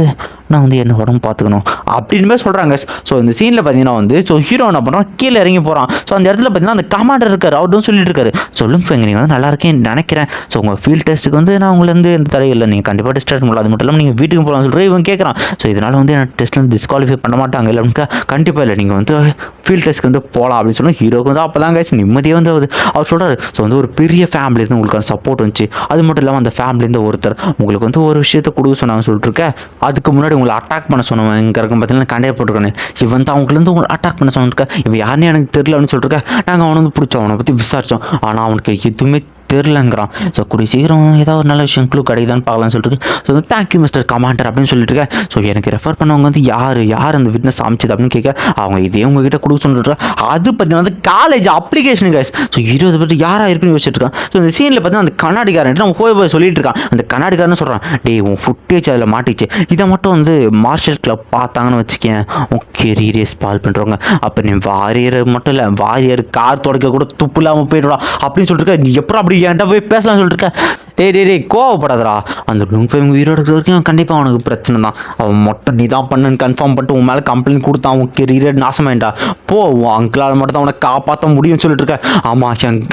நான் வந்து என்ன உடம்பு பார்த்துக்கணும் அப்படின்னு மாதிரி சொல்கிறாங்க. ஸோ இந்த சீனில் பார்த்தீங்கன்னா வந்து ஸோ ஹீரோ என்ன பண்ணுறான், கீழே இறங்கி போகிறான். ஸோ அந்த இடத்துல பார்த்தீங்கன்னா அந்த கமாண்டர் இருக்கார், அவரும் சொல்லிட்டு இருக்காரு சொல்லுங்க நீங்கள் வந்து நல்லா இருக்கேன்னு நினைக்கிறேன். ஸோ உங்கள் ஃபீல்ட் டெஸ்ட்டுக்கு வந்து நான் உங்களை வந்து எந்த தடையில்லை, நீங்கள் கண்டிப்பாக டெஸ்ட் எடுக்க முடியல, அது மட்டும் இல்லாமல் நீங்கள் வீட்டுக்கு போகலாம்னு சொல்லிட்டு இவன் கேட்குறான். ஸோ இதனால் வந்து என்ன டெஸ்ட்டில் வந்து டிஸ்குவாலிஃபை பண்ண மாட்டாங்க இல்லை அப்படின்னு கண்டிப்பாக இல்லை, நீங்கள் வந்து ஃபீல்ட் டெஸ்ட்க்கு வந்து போகலாம் அப்படின்னு சொல்லி ஹீரோக்கு வந்து அப்போ தான் கைஸ் நிம்மதியாக வந்து அவர் சொல்கிறாரு. ஸோ வந்து ஒரு பெரிய ஃபேமிலி இருந்து உங்களுக்கு சப்போர்ட் வந்துச்சு, அது மட்டும் இல்லாமல் அந்த ஃபேமிலிருந்து ஒருத்தர் உங்களுக்கு வந்து ஒரு விஷயத்தை கொடுக்க சொன்னாங்க சொல்லிட்டு இருக்கேன். அதுக்கு முன்னாடி உங்களை அட்டாக் பண்ண சொன்னவன் இங்கே இருக்கும் பார்த்தீங்கன்னா கண்டையை போட்டுருக்கானே, இவன் தான் அவங்களுக்கு உங்களை அட்டாக் பண்ண சொன்னிருக்கேன், இவன் யாருன்னு எனக்கு தெரியல அப்படின்னு சொல்லிட்டு நாங்கள் அவனை வந்து பிடிச்சோம், அவனை பற்றி விசாரித்தோம், ஆனால் அவனுக்கு எதுவுமே தெரிலங்கிறான். ஸோ கூடிய சீக்கிரம் ஏதாவது ஒரு நல்ல விஷயம் க்ளூ கிடைக்குதான்னு பார்க்கலாம்னு சொல்லிட்டு ஸோ தேங்க்யூ மிஸ்டர் கமாண்டர் அப்படின்னு சொல்லிட்டு இருக்கேன். ஸோ எனக்கு ரெஃபர் பண்ணவங்க வந்து யார் அந்த விட்னஸ் அமைச்சது அப்படின்னு கேட்க அவங்க இதே உங்ககிட்ட கொடுக்க சொல்லிட்டு அது பார்த்தீங்கன்னா வந்து காலேஜ் அப்ளிகேஷன் கைஸ். ஸோ 20 பேர் யாராக இருக்குன்னு யோசிச்சுட்டு இருக்கான். ஸோ இந்த சீனில் பார்த்தீங்கன்னா அந்த கண்ணாடிக்காரன் நம்ம போய் சொல்லிட்டு இருக்கான். அந்த கண்ணாடிக்காரன்னு சொல்கிறான், டே உன் ஃபுட்டேஜ் அதில் மாட்டிச்சு, இதை மட்டும் வந்து மார்ஷல் கிளப் பார்த்தாங்கன்னு வச்சுக்கேன் உன் கெரியரே ஸ்பால் பண்ணுறவங்க, அப்போ நீ வாரியர் மட்டும் இல்லை வாரியர் கார் தொடக்க கூட துப்பு இல்லாமல் போயிடுறா அப்படின்னு சொல்லிட்டு நீ எப்போ அப்படி என்கிட்ட போய் பேசலாம்னு சொல்லிட்டு டே கோவப்படாதரா, அந்த லுங் ஃபேம் உயிரோடு இருக்கிற வரைக்கும் கண்டிப்பாக அவனுக்கு பிரச்சனை தான், அவன் மட்டும் நீ தான் பண்ணுன்னு கன்ஃபார்ம் பண்ணிட்டு உன் மேலே கம்ப்ளைண்ட் கொடுத்தா அவன் கெரியர் நாசமாயிட்டா, போ உன் அங்கிளால் மட்டும் தான் அவனை காப்பாற்ற முடியும்னு சொல்லிட்டு இருக்கேன். ஆமாம்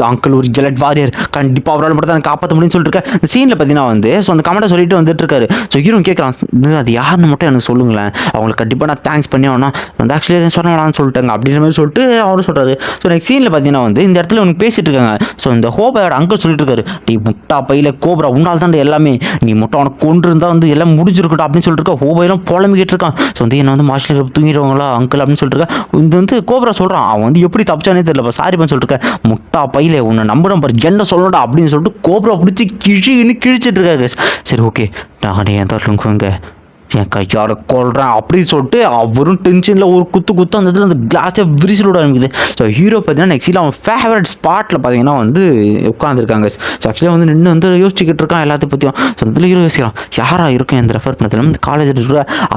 அங்கிள் ஒரு ஜெலட் வாரியர், கண்டிப்பாக அவரால் மட்டும் தான் காப்பாற்ற முடியும்னு சொல்லிட்டு இருக்கேன். இந்த சீனில் பார்த்தீங்கன்னா வந்து ஸோ அந்த கமெண்ட்டை சொல்லிட்டு வந்துட்டு இருக்காரு. ஸோ ஹீரோ கேட்குறான் அது யாருன்னு மட்டும் எனக்கு சொல்லுங்களேன், அவங்களுக்கு கண்டிப்பாக நான் தேங்க்ஸ் பண்ணி அவனா வந்து ஆக்சுவலி எதுவும் சொன்னான்னு சொல்லிட்டாங்க அப்படின்ற மாதிரி சொல்லிட்டு அவரும் சொல்கிறாரு. ஸோ நெக்ஸ்ட் சீனில் பார்த்தீங்கன்னா வந்து இந்த இடத்துல அவனுக்கு பேசிட்டு இருக்காங்க. ஸோ இந்த ஹோபாயோட அங்கிள் சொல்லிட்டு இருக்காரு, நீ முட்டா பையில கோப்ரா உன்னால் தான் எல்லாமே, நீ மட்டும் அவனை கொண்டு இருந்தால் வந்து எல்லாம் முடிஞ்சிருக்கட்டும் அப்படின்னு சொல்லிட்டு இருக்கா. ஹோபாயிலும் புலம்பிக்கிட்டு இருக்கான். ஸோ வந்து என்ன வந்து மார்ஷல் தூங்கிடுவாங்களா அங்கிள் அப்படின்னு சொல்லிட்டு இருக்கா. இது வந்து கோப்ரா சொல்கிறான், அவன் வந்து எப்படி தப்பிச்சானே தெரியல, சாரி பண்ண சொல்லிட்டு இருக்கேன், முட்டா பையில உன்னை நம்புறேன் பாரு என்ன சொல்லணும்டா அப்படின்னு சொல்லிட்டு கோப்ரா பிடிச்சி கிழிச்சிட்டு இருக்காரு. சரி ஓகே நானே ஏன் தான் என் கையாட கொள்றேன் அப்படின்னு சொல்லிட்டு அவரும் டென்ஷனில் ஒரு குத்து அந்த இதில் அந்த கிளாஸை விரிசல் விட ஆரம்பிக்குது. ஸோ ஹீரோ பார்த்தீங்கன்னா நெக்ஸ்ட்டில் அவன் ஃபேவரட் ஸ்பாட்டில் பார்த்தீங்கன்னா வந்து உட்காந்துருக்காங்க. ஸோ ஆக்சுவலாக வந்து நின்று வந்து யோசிச்சுக்கிட்டு இருக்கான் எல்லாத்தையும் பற்றியும். ஸோ அதில் ஹீரோ யோசிக்கலாம் யாராக இருக்கும் இந்த ரெஃபர் பண்ணதில் வந்து காலேஜ்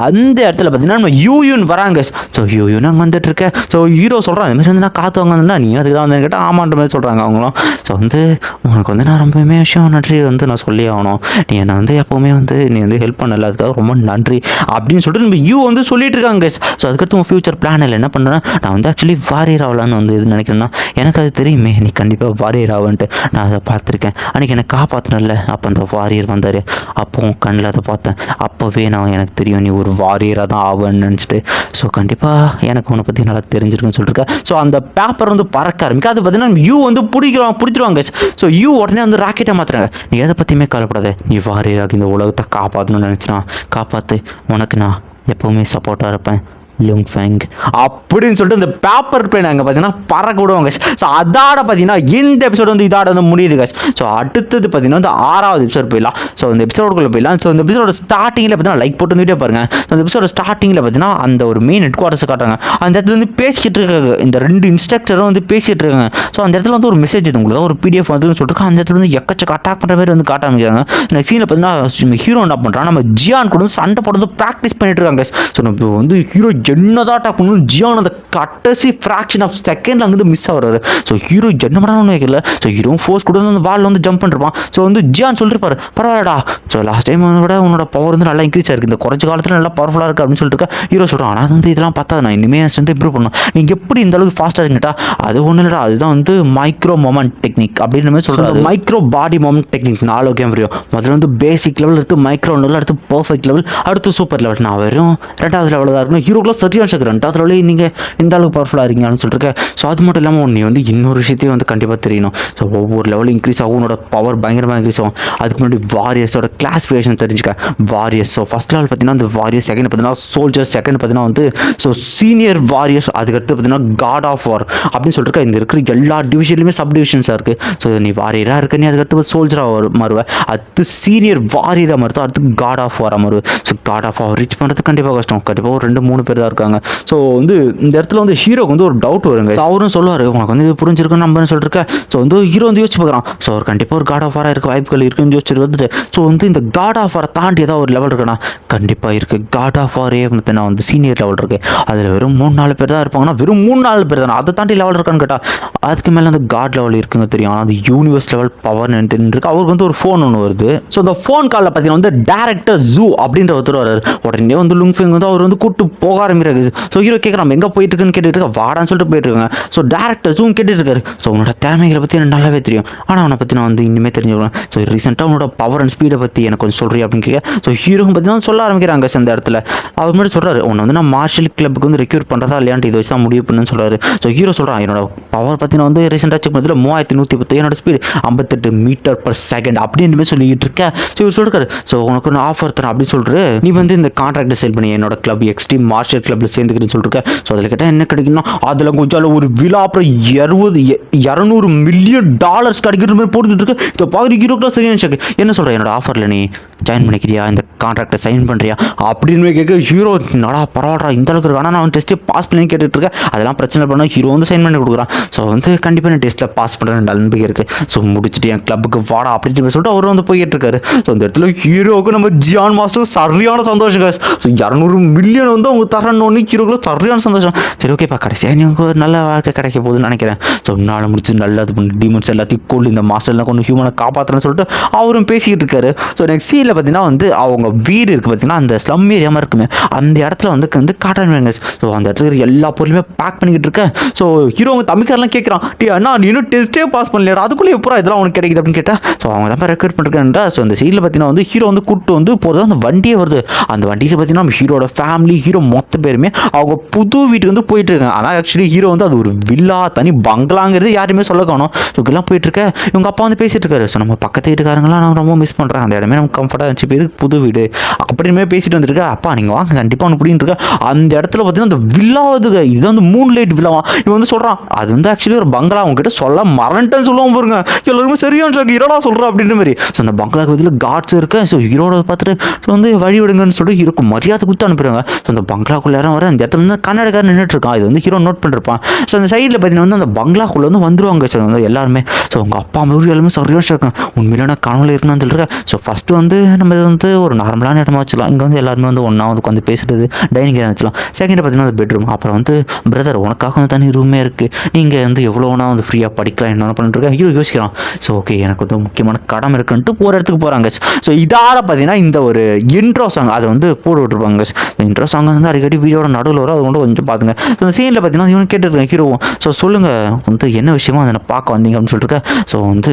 அந்த இடத்துல பார்த்தீங்கன்னா நம்ம யூயூன் வராங்க. ஸோ யூயூன் அங்கே வந்துட்டு இருக்கேன். ஸோ ஹீரோ சொல்கிறான் இந்த மாதிரி வந்து நான் காற்று வாங்கினா நீ அதுக்கு தான் வந்து கேட்டால் ஆமான்ற மாதிரி சொல்கிறாங்க அவங்களும். ஸோ வந்து உனக்கு வந்து நான் ரொம்பவுமே விஷயம் நன்றி வந்து நான் சொல்லி ஆகணும். நீ என்னை வந்து எப்போவுமே வந்து நீ வந்து ஹெல்ப் பண்ணல அதுக்காக ரொம்ப நன்றி அப்படின்னு சொல்லிட்டு நம்ம யூ வந்து சொல்லிட்டு இருக்காங்க. ஸோ அதுக்கடுத்து உன் ஃபியூச்சர் பிளான் இல்லை என்ன பண்ணுறேன் நான் வந்து ஆக்சுவலி வாரியர் ஆகலான்னு வந்து இது நினைக்கிறேன்னா எனக்கு அது தெரியுமே நீ கண்டிப்பாக வாரியர் ஆகுன்ட்டு நான் அதை பார்த்துருக்கேன். அன்றைக்கி என்னை காப்பாற்றினல அப்போ அந்த வாரியர் வந்தார் அப்போ கண்ணில் அதை பார்த்தேன். அப்போவே நான் எனக்கு தெரியும் நீ ஒரு வாரியராக தான் ஆவேன்னு நினச்சிட்டு. ஸோ கண்டிப்பாக எனக்கு உன்னை பற்றி நல்லா தெரிஞ்சிருக்குன்னு சொல்லியிருக்கேன். ஸோ அந்த பேப்பர் வந்து பறக்க ஆரம்பிக்க அது பார்த்தீங்கன்னா யூ வந்து பிடிச்சிருவாங்க. ஸோ யூ உடனே வந்து ராக்கெட்டை மாற்றுறாங்க. நீ எதை பற்றியுமே கவலைப்படாத நீ வாரியராக இந்த உலகத்தை காப்பாற்றணும்னு நினச்சினா காப்பாற்று உனக்கு நான் எப்போவுமே சப்போர்ட்டாக இருப்பேன் லுங் ஃபேங் அப்படின்னு சொல்லிட்டு இந்த பேப்பர் பிளேன் அங்கே பார்த்தீங்கன்னா பறக்க விடுவாங்க. ஸோ அதோட பார்த்தீங்கன்னா இந்த எபிசோடு வந்து இதோட வந்து முடியுது guys. ஸோ அடுத்தது பார்த்தீங்கன்னா வந்து 6வது எபிசோட் போயிடலாம். ஸோ இந்த எபிசோடுக்குள்ளே போயிடலாம். ஸோ இந்த எபிசோட ஸ்டார்டிங்கில் பார்த்தீங்கன்னா லைக் போட்டு வீடியோ பாருங்கள். அந்த எபிசோட ஸ்டார்டிங்கில் பார்த்தீங்கன்னா அந்த ஒரு மெயின் ஹெட் குவார்ட்டர்ஸ் காட்டுறாங்க. அந்த இடத்துல வந்து பேசிக்கிட்டு இருக்காங்க இந்த 2 இன்ஸ்ட்ரக்டரும் வந்து பேசிகிட்டு இருக்காங்க. ஸோ அந்த இடத்துல வந்து ஒரு மெசேஜ் இது உங்களுக்கு ஒரு PDF வந்துன்னு சொல்லிட்டு அந்த இடத்துல வந்து எக்கச்சக்க அட்டாக் பண்ணுற மாதிரி வந்து காட்ட ஆரம்பிக்கிறாங்க. நெக்ஸ்ட் சீனில் பார்த்தீங்கன்னா ஹீரோ என்ன பண்ணுறான் நம்ம ஜியான் கூட சண்டை போடுறது ப்ராக்டிஸ் பண்ணிட்டு இருக்காங்க. ஸோ நம்ம வந்து ஹீரோ என்னதான் அட்டாக் பண்ணணும் ஜியான் அந்த கடைசி ஃப்ராக்ஷன் ஆஃப் செகண்ட் அங்கே மிஸ் ஆகிறாரு. ஸோ ஹீரோ என்ன பண்ணணும்னு வைக்கல. ஸோ ஹீரோ ஃபோர்ஸ் கூட அந்த வாலில் வந்து ஜம்ப் பண்ணிருப்பான். ஸோ வந்து ஜியான் சொல்லிருப்பாரு பரவாயில்லடா ஸோ லாஸ்ட் டைம் விட உன்னோட பவர் வந்து நல்லா இன்க்ரீஸ் ஆயிருக்கு இந்த குறைஞ்ச காலத்தில் நல்லா பவர்ஃபுல்லாக இருக்குது அப்படின்னு சொல்லிட்டு ஹீரோ சொல்கிறான். ஆனால் வந்து இதெல்லாம் பார்த்தா நான் இனிமேல் ஸ்ட்ரென்த் இம்ப்ரூவ் பண்ணணும். நீங்கள் எப்படி இந்த அளவுக்கு ஃபாஸ்ட்டாக இருங்கட்டா அது ஒன்றும் இல்லைடா அதுதான் வந்து மைக்ரோ மொமெண்ட் டெக்னிக் அப்படின்னு மாதிரி சொல்கிறாங்க. மைக்ரோ பாடி மொமெண்ட் டெக்னிக் 4 கேம் வரையும் முதல்ல வந்து பேசிக் லெவல் எடுத்து மைக்ரோ லெவல் அடுத்து பர்ஃபெக்ட் லெவல் அடுத்து சூப்பர் லெவல் நான் வெறும் 2வது லெவலில் தான் இருக்கணும். ஹீரோக்குள்ள சரியான சக்கரம் 2வது லெவலே நீங்கள் இந்த அளவுக்கு பவர்ஃபுல்லாக இருக்கீங்கன்னு சொல்லிருக்கேன். ஸோ அது மட்டும் இல்லாமல் நீ வந்து இன்னொரு விஷயத்தையும் வந்து கண்டிப்பாக தெரியணும். ஸோ ஒவ்வொரு லெவலும் இன்க்ரீஸ் ஆகும் உன்னோட பவர் பயங்கரமாக இன்க்ரீஸ் ஆகும். அதுக்கு முன்னாடி வாரியர்ஸோட கிளாஸிஃபிகேஷன் தெரிஞ்சுக்க வாரியர்ஸ். ஸோ ஃபஸ்ட் லெவல் பார்த்தீங்கன்னா அந்த வாரியர்ஸ் செகண்ட் பார்த்தீங்கன்னா சோல்ஜர்ஸ் செகண்ட் பார்த்தீங்கன்னா வந்து ஸோ சீனியர் வாரியர்ஸ் அதுக்கடுத்து பார்த்தீங்கன்னா காட் ஆஃப் வார் அப்படின்னு சொல்லிட்டு இந்த இருக்கிற எல்லா டிவிஷன்லையுமே சப் டிவிஷன்ஸாக இருக்குது. ஸோ நீ வாரியராக இருக்க நீ அதுக்கடுத்து சோல்ஜராக மாறுவேன் அடுத்து சீனியர் வாரியராக மாறும் அடுத்து காட் ஆஃப் வாராக மாறுவேன். So god of war reach பண்ணுறது கண்டிப்பாக கஷ்டம் கண்டிப்பாக ஒரு 2-3 பேர் தான் இருக்காங்க. ஸோ வந்து இந்த இடத்துல வந்து ஹீரோக்கு வந்து ஒரு டவுட் வருங்க. அவரும் சொல்லுவார் உனக்கு வந்து இது புரிஞ்சிருக்குன்னு நம்பன்னு சொல்லிருக்கேன். ஸோ வந்து ஹீரோ வந்து யோசிச்சு பார்க்குறான். ஸோ அவர் கண்டிப்பாக ஒரு காட் ஆஃப் வாராக இருக்க வாய்ப்புகள் இருக்குன்னு யோசிச்சுட்டு வந்துட்டு ஸோ வந்து இந்த காட் ஆஃப் வாரை தாண்டி ஏதாவது ஒரு லெவல் இருக்குன்னா கண்டிப்பாக இருக்குது. காட் ஆஃப் வாரே நான் வந்து சீனியர் லெவல் இருக்குது அதில் வெறும் 3-4 பேர் தான் இருப்பாங்கன்னா வெறும் 3-4 பேர் தான் அதை தாண்டி லெவல் இருக்கான்னு கேட்டால் அதுக்கு மேலே அந்த காட் லெவல் இருக்குங்க தெரியும். ஆனால் அது யூனிவர்ஸ் லெவல் பவர்னு இருக்கு. அவருக்கு வந்து ஒரு ஃபோன் ஒன்று வருது. ஸோ அந்த ஃபோன் காலில் பார்த்தீங்கன்னா வந்து டேரக்டர் ஜூ அப்படின்ற ஒருத்தர் வர்றாரு. உடனே வந்து லுங் ஃபெங் வந்து அவர் வந்து கூப்பிட்டு போக ஆரம்பிக்கிறாரு. ஸோ ஹீரோ கேட்குறான் எங்கே போயிட்டு இருக்குன்னு கேட்டுட்டு இருக்க வாடான்னு சொல்லிட்டு போயிட்டு இருக்காங்க. ஸோ டேரக்டர் ஜூம் கேட்டுட்டு இருக்காரு. ஸோ உன்னோட திறமைகளை பற்றி எனக்கு நல்லாவே தெரியும் ஆனால் அவனை பற்றி நான் வந்து இனிமேல் தெரிஞ்சுக்கிறேன். ஸோ ரீசெண்டாக உன்னோட பவர் அண்ட் ஸ்பீடை பற்றி எனக்கு கொஞ்சம் சொல்கிறீ அப்படின்னு கேட்க ஸோ ஹீரோவும் பார்த்தீங்கன்னா சொல்ல ஆரம்பிக்கிறாங்க அந்த இடத்துல. அவர் மாதிரி சொல்கிறாரு உன்னை வந்து நான் மார்ஷல் கிளப்புக்கு வந்து ரெக்யூர் பண்ணுறதா இல்லையான்ட்டு இது வச்சு தான் முடிவு பண்ணுன்னு சொல்கிறாரு. ஸோ ஹீரோ சொல்கிறான் என்னோட பவர் பற்றி நான் வந்து ரீசெண்டாக செக் பண்ணதில் 3110 என்னோட ஸ்பீடு 58 மீட்டர்/செகண்ட் அப்படின்னு சொல்லிட்டு இருக்கேன். ஸோ இவர் சொல்லிருக்காரு ஸோ உனக்கு ஒரு ஆஃபர் தரேன் அப்படின்னு சொல்லிட்டு நீ வந்து இந்த கான்ட்ராக்டை சேல் பண்ணி என்னோட கிளப் எக்ஸ்ட்ரீம் மார்ஷல் கிளப்பில் சேர்ந்துக்கிறேன்னு சொல்லிருக்கேன். ஸோ அதில் கேட்டால் என்ன கிடைக்குன்னா அதில் கொஞ்சம் ஒரு விழா அப்புறம் 200 மில்லியன் டாலர்ஸ் கிடைக்கிற மாதிரி போட்டுக்கிட்டு இருக்கு. இதை பார்க்குற ஹீரோக்கெலாம் சரியான செக் என்ன சொல்கிறேன் என்னோட ஆஃபரில் நீ ஜாயின் பண்ணிக்கிறியா இந்த கான்ட்ராக்டை சைன் பண்ணுறியா அப்படின்னு கேட்க ஹீரோ நல்லா பரவாயில்ல இந்த அளவுக்கு ஆனால் நான் டெஸ்ட்டே பாஸ் பண்ணி கேட்டுட்டு இருக்கேன் அதெல்லாம் பிரச்சனை பண்ணால் ஹீரோ வந்து சைன் பண்ணி கொடுக்குறான். ஸோ வந்து கண்டிப்பாக நான் டெஸ்ட்டில் பாஸ் பண்ணுறேன் நம்பிக்கை இருக்குது. ஸோ முடிச்சுட்டு என் கிளப்புக்கு வாடா அப்படின்னு சொல்லிட்டு அவர் வந்து போய்கிட்டு இருக்காரு. ஸோ இந்த இடத்துல ஹீரோவுக்கு நம்ம ஜியான் மாஸ்டர் சரியான சந்தோஷம். ஸோ 200 மில்லியன் வந்து அவங்க தரணுன்னு ஹீரோக்குள்ள சரியான சந்தோஷம். சரி ஓகேப்பா கடைசியாக நீங்க ஒரு நல்ல வாழ்க்கை கிடைக்க போகுதுன்னு நினைக்கிறேன். ஸோ நாளை முடிச்சு நல்லது பண்ணி டீமன்ஸ் எல்லாத்தையும் கொள்ளு இந்த மாஸ்டர்லாம் கொண்டு ஹியூமனை காப்பாற்றுறேன்னு சொல்லிட்டு அவரும் பேசிக்கிட்டு இருக்காரு. ஸோ நெக்ஸ்ட் சீனில் பார்த்தீங்கன்னா வந்து அவங்க வீடு இருக்குது பார்த்தீங்கன்னா அந்த ஸ்லம் ஏரியாமல் இருக்குமே அந்த இடத்துல வந்து காட்டானுவாங்க. ஸோ அந்த இடத்துல எல்லா பொருளுமே பேக் பண்ணிக்கிட்டு இருக்கேன். ஸோ ஹீரோ அவங்க தம்பிக்காரெல்லாம் கேட்குறான் அண்ணா நீ இன்னும் டெஸ்ட்டே பாஸ் பண்ணலையா அதுக்குள்ளே எப்போ இதெல்லாம் உனக்கு கிடைக்குது அப்படின்னு கேட்டால் ஸோ அவங்க தான் ரெக்கார்ட் பண்ணிருக்காங்க. ஸோ அந்த சீனில் பார்த்தீங்கன்னா வந்து ஹீரோ வந்து கூப்பிட்டு வந்து போதும் அந்த வண்டியே வருது. அந்த வண்டியை பார்த்தீங்கன்னா ஹீரோட ஃபேமிலி ஹீரோ மொத்த பேருமே அவங்க புது வீட்டுக்கு வந்து போயிட்டு இருக்காங்க. ஆனால் ஆக்சுவலி ஹீரோ வந்து அது ஒரு வில்லா தனி பங்களாங்கிறது யாருமே சொல்ல காணும். ஸோ இதெல்லாம் போயிட்டு இருக்க இவங்க அப்பா வந்து பேசிட்டு இருக்காரு. ஸோ நம்ம பக்கத்து வீட்டுக்காரங்களாம் நான் ரொம்ப மிஸ் பண்ணுறேன் அந்த இடமே நமக்கு கம்ஃபர்ட்டாக இருந்துச்சு. இது புது வீடு இருக்குது அப்படின்னு பேசிட்டு வந்துருக்கா. அப்பா நீங்கள் வாங்க கண்டிப்பாக ஒன்று பிடிக்கிட்டு இருக்கா. அந்த இடத்துல பார்த்தீங்கன்னா அந்த வில்லாவதுங்க இது வந்து மூன் லைட் வில்லாவா. இவன் வந்து சொல்கிறான் அது வந்து ஆக்சுவலி ஒரு பங்களா அவங்ககிட்ட சொல்ல மறந்துட்டேன்னு சொல்லுவான் பாருங்க. எல்லாருமே சரியான ஷாக் ஹீரோடா சொல்கிறா அப்படின்ற மாதிரி. ஸோ அந்த பங்களாவுக்கு பதில் காட்ஸ் இருக்கு. ஸோ ஹீரோட பார்த்துட்டு ஸோ வந்து வழி விடுங்கன்னு சொல்லி ஹீரோக்கு மரியாதை கொடுத்து அனுப்பிடுவாங்க. ஸோ அந்த பங்களாக்குள்ளே வர அந்த இடத்துல வந்து கன்னடக்காரர் நின்றுட்டு இருக்கான். இது வந்து ஹீரோ நோட் பண்ணிருப்பான். ஸோ அந்த சைடில் பார்த்தீங்கன்னா வந்து அந்த பங்களாக்குள்ளே வந்து வந்துருவாங்க. ஸோ வந்து எல்லாருமே ஸோ உங்கள் அப்பா அம்மா எல்லாமே சரியான ஷாக் உண்மையிலான கனவுல இருக்குன்னு சொல்லிருக்கேன். ஸோ ஃபஸ்ட்டு வந்து நம்ம இது வந்து ஒரு நார்மலான இடமா வச்சுக்கலாம். இங்கே வந்து எல்லாருமே வந்து ஒன்றா வந்து உட்காந்து பேசுகிறது டைனிங் ஏரியா வச்சுக்கலாம். செகண்ட் பார்த்தீங்கன்னா அது பெட்ரூம். அப்புறம் வந்து பிரதர் உனக்காக வந்து தனி ரூமே இருக்குது, நீங்கள் வந்து எவ்வளோ வேணா வந்து ஃப்ரீயாக படிக்கலாம் என்ன பண்ணிட்டுருக்கேன் ஹீரோ யோசிக்கிறான். ஸோ ஓகே எனக்கு வந்து முக்கியமான கடமை இருக்குன்ட்டு ஒரு இடத்துக்கு போகிறாங்க. ஸோ இதால் பார்த்தீங்கன்னா இந்த ஒரு இன்ட்ரோ சாங் அதை வந்து போட்டு விட்டுருப்பாங்க. இன்ட்ரோ சாங் வந்து அடிக்கடி வீடியோட நடுவில் வரும். அது கொண்டு கொஞ்சம் பார்த்துங்க. ஸோ அந்த சீனில் பார்த்தீங்கன்னா இவன் கேட்டுருக்கேன் ஹீரோவும். ஸோ சொல்லுங்கள் வந்து என்ன விஷயமோ அதை நான் பார்க்க வந்தீங்க அப்படின்னு சொல்லிட்டுருக்கேன். ஸோ வந்து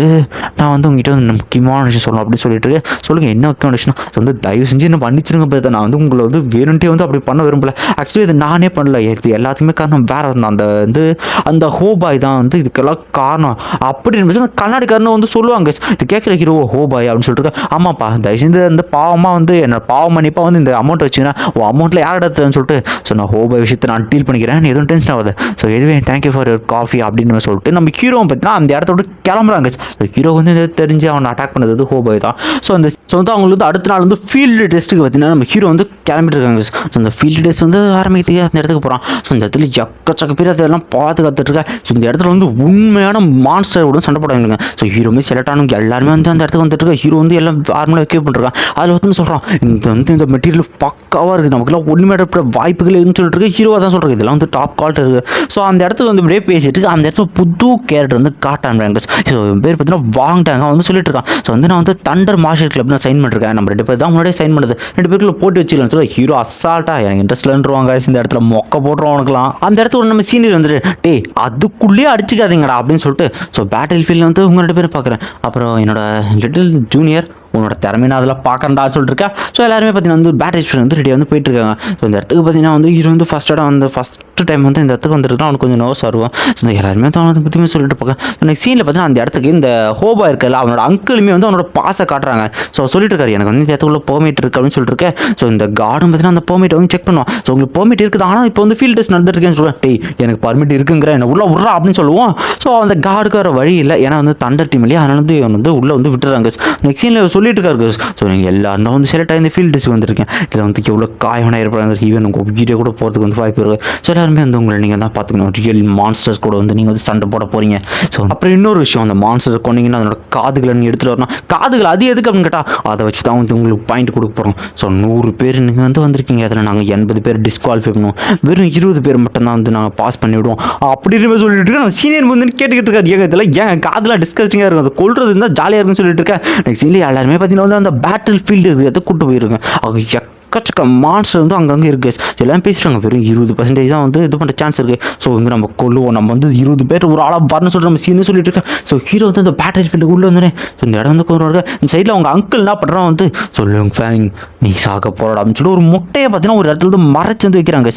நான் வந்து உங்ககிட்ட வந்து முக்கியமான விஷயம் சொல்லணும் அப்படின்னு சொல்லிட்டு இருக்கேன். சொல்லுங்கள் என்ன முக்கியமான விஷயம். ஸோ வந்து தயவு செஞ்சு என்ன மன்னிச்சிருங்க பிரதர், நான் வந்து உங்களை வந்து வேணுன்ட்டே வந்து அப்படி பண்ண விரும்பல. ஆக்சுவலி இது நானே பண்ணல, இது எல்லாத்துக்குமே காரணம் வேற அந்த வந்து அந்த ஹோபாய் தான் வந்து இதுக்கெல்லாம் காரணம் அப்படின்னு கண்ணாடிக்காரன்னு வந்து சொல்லுவாங்க. இது கேட்குற ஹீரோ ஹோபாய் அப்படின்னு சொல்லிட்டு ஆமாப்பா தயவு செஞ்சு அந்த பாவமாக வந்து என்ன பாவம் மன்னிப்பா வந்து இந்த அமௌண்ட் வச்சுங்கன்னா அமௌண்ட்டில் யார் எடுத்ததுன்னு சொல்லிட்டு ஸோ நான் ஹோபாய் விஷயத்தை நான் டீல் பண்ணிக்கிறேன், எதுவும் டென்ஷன் ஆகுது. ஸோ எதுவே தேங்க்யூ ஃபார் யுவர் காஃபி அப்படின்னு சொல்லிட்டு நம்ம ஹீரோவை பார்த்தீங்கன்னா அந்த இடத்தோட கிளம்புறாங்க. ஸோ ஹீரோ வந்து தெரிஞ்சு அவனை அட்டாக் பண்ணது ஹோபாய் தான். ஸோ அந்த ஸோ வந்து அவங்களுக்கு வந்து அடுத்த நாள் வந்து ஃபீல்டு டெஸ்ட்டுக்கு பார்த்தீங்கன்னா நம்ம ஹீரோ வந்து கிளம்பிட்டு இருக்காங்க. ஸோ அந்த ஃபீல்டு டெஸ்ட் வந்து ஆரம்பிக்கிறதுக்கு அந்த இடத்துக்கு போகிறான். ஸோ இந்த இடத்துல எக்கச்சக்க பேர் அதெல்லாம் பார்த்து கற்றுட்ருக்கேன். ஸோ இந்த இடத்துல வந்து உண்மையான மான்ஸ்டரோட சண்டை போடுறாங்க. ஸோ ஹீரோமே செலக்ட் ஆனவங்க எல்லாருமே வந்து அந்த இடத்துக்கு வந்துட்டு ஹீரோ வந்து எல்லாம் நார்மலாக வைக்க பண்ணிருக்கான். அதில் வந்து சொல்கிறான் இந்த வந்து இந்த மெட்டீரியல் பக்காவாக இருக்குது, நமக்குலாம் ஒன்றுமே வாய்ப்புகள் எதுன்னு சொல்லிட்டு இருக்கு. ஹீரோவாக தான் சொல்கிறாங்க இதெல்லாம் வந்து டாப் குவாலிட்டி இருக்குது. ஸோ அந்த இடத்துக்கு வந்து இப்படியே பேசிட்டு அந்த இடத்துல புது கேரக்டர் வந்து காட்டாங்க. ஸோ பேர் பார்த்தீங்கன்னா வாங்கிட்டாங்க வந்து சொல்லிட்டு இருக்கான். ஸோ வந்து நான் வந்து தண்டர் மார்ஷல் கிளப் நான் சைன் பண்ணிருக்கேன், நம்ம 2 பேர் தான் முன்னாடியே சைன் பண்ணுறது, 2 பேருக்குள்ள போட்டி வச்சுக்கலாம்னு சொல்லி ஹீரோ அசால்ட்டா எனக்கு இன்ட்ரெஸ்ட்லன்றுவாங்க. இந்த இடத்துல மொக்க போட்டுருவானுக்கலாம். அந்த இடத்துல நம்ம சீனியர் வந்துட்டு டே அதுக்குள்ளேயே அடிச்சுக்காதீங்கடா அப்படின்னு சொல்லிட்டு ஸோ பேட்டில் ஃபீல்டில் வந்து உங்க 2 பேரும் பார்க்குறேன். அப்புறம் என்னோட லிட்டில் ஜூனியர் உன்னோட திறமை நான் அதில் பார்க்கறா சொல்லிட்டு இருக்கேன். ஸோ எல்லாருமே பார்த்தீங்கன்னா வந்து பேட்டரி ஸ்பீட் வந்து ரெடியாக வந்து போயிட்டு இருக்காங்க. ஸோ இந்த இடத்துக்கு பார்த்தீங்கன்னா வந்து ஹீரோ வந்து ஃபஸ்ட்டு டைம் வந்து இந்த இடத்துக்கு வந்துருக்குன்னா அவனுக்கு கொஞ்சம் நர்வஸ் ஆடுவான். ஸோ எல்லாருமே தான் அவனை பற்றியுமே சொல்லிட்டு இருப்பாங்க. நெக்ஸ்ட் சீனில் பார்த்தீங்கன்னா அந்த இடத்துக்கு இந்த ஹோபா இருக்கல அவனோட அங்கிளுமே வந்து அவனோட பாசை காட்டுறாங்க. ஸோ சொல்லிட்டு இருக்காரு எனக்கு வந்து இந்த இடத்துக்குள்ள பெர்மிட் இருக்குது அப்படின்னு சொல்லிட்டு இருக்கேன். ஸோ இந்த கார்டும் பார்த்தீங்கன்னா அந்த பெர்மிட் வந்து செக் பண்ணுவான். ஸோ உங்களுக்கு பெர்மிட் இருக்குது, ஆனால் இப்போ வந்து ஃபீல்டு டெஸ்ட் நடந்துட்டு இருக்கேன்னு சொல்லுவேன். டேய் எனக்கு பர்மிட் இருக்குங்கிற என்ன உள்ள விட்றா அப்படின்னு சொல்லுவோம். ஸோ அந்த கார்டுக்கு வர வழி இல்லை, ஏன்னா வந்து தண்டர் டீம் இல்லையா, அதனால வந்து இவன் வந்து உள்ளே வந்து விட்டுறாங்க. நெக்ஸ்ட் சீனில் சொல்லிட்டு இருக்காரு. ஸோ நீங்கள் எல்லாரும் வந்து செலக்ட் ஆகி இந்த ஃபீல்டு டெஸ்ட் வந்திருக்கேன். இதில் வந்து எவ்வளோ காயவனாக ஏற்படாது, ஈவன் உங்கள் வீடியோ கூட போகிறதுக்கு வந்து வாய்ப்பு இருக்குது. ஸோ எல்லாருமே வந்து உங்களை நீங்கள் தான் பார்த்துக்கணும், ரியல் மான்ஸ்டர்ஸ் கூட வந்து நீங்கள் வந்து சண்டை போட போகிறீங்க. ஸோ அப்புறம் இன்னொரு விஷயம், அந்த மான்ஸ்டர் கொண்டீங்கன்னா அதனோட காதுகளை நீங்கள் எடுத்துகிட்டு வரணும். காதுகள் அது எதுக்கு அப்படின்னு கேட்டால் அதை வச்சு தான் வந்து உங்களுக்கு பாயிண்ட் கொடுக்க போகிறோம். ஸோ 100 பேர் நீங்கள் வந்து வந்திருக்கீங்க, அதில் நாங்கள் 80 பேர் டிஸ்குவாலிஃபை பண்ணுவோம், வெறும் 20 பேர் மட்டும் தான் வந்து நாங்கள் பாஸ் பண்ணிவிடுவோம் அப்படின்னு சொல்லிட்டு இருக்கேன். சீனியர் வந்து கேட்டுக்கிட்டு இருக்காரு ஏங்க இதெல்லாம் ஏன் காதெல்லாம் டிஸ்கஸிங்காக இருக்கும், அது கொள்றது இருந்தால் ஜாலியாக இருக்குன்னு சொல்லிட்டு இருக்கேன். நெக்ஸ்ட் சீனில் எல்லாருமே பார்த்தீங்கன்னா வந்து அந்த பேட்டில் ஃபீல்டு இருக்கிறத கூட்டு போயிருக்கேன். அவங்க எக்கச்சக்க மான்ஸ்டர் வந்து அங்கங்கே இருக்குது. எல்லாம் பேசுகிறாங்க வெறும் 20% தான் வந்து இது பண்ணுற சான்ஸ் இருக்குது. ஸோ வந்து நம்ம கொள்ளுவோம், நம்ம வந்து 20 பேர் ஒரு ஆளாக வரணும்னு சொல்லிட்டு நம்ம சீனு சொல்லிட்டு இருக்கேன். ஸோ ஹீரோ வந்து அந்த பேட்டில் ஃபீல்டு உள்ளே வந்துடுறேன். ஸோ இந்த இடம் வந்து கொண்டு இந்த சைடில் அவங்க அங்கிள் என்ன பண்ணுறான் வந்து சொல்லுங்க ஃபேங் நீ சாக்க போகிறா அப்படின்னு சொல்லி ஒரு முட்டையை பார்த்தீங்கன்னா ஒரு இடத்துல வந்து மறைச்சி வந்து வைக்கிறாங்க.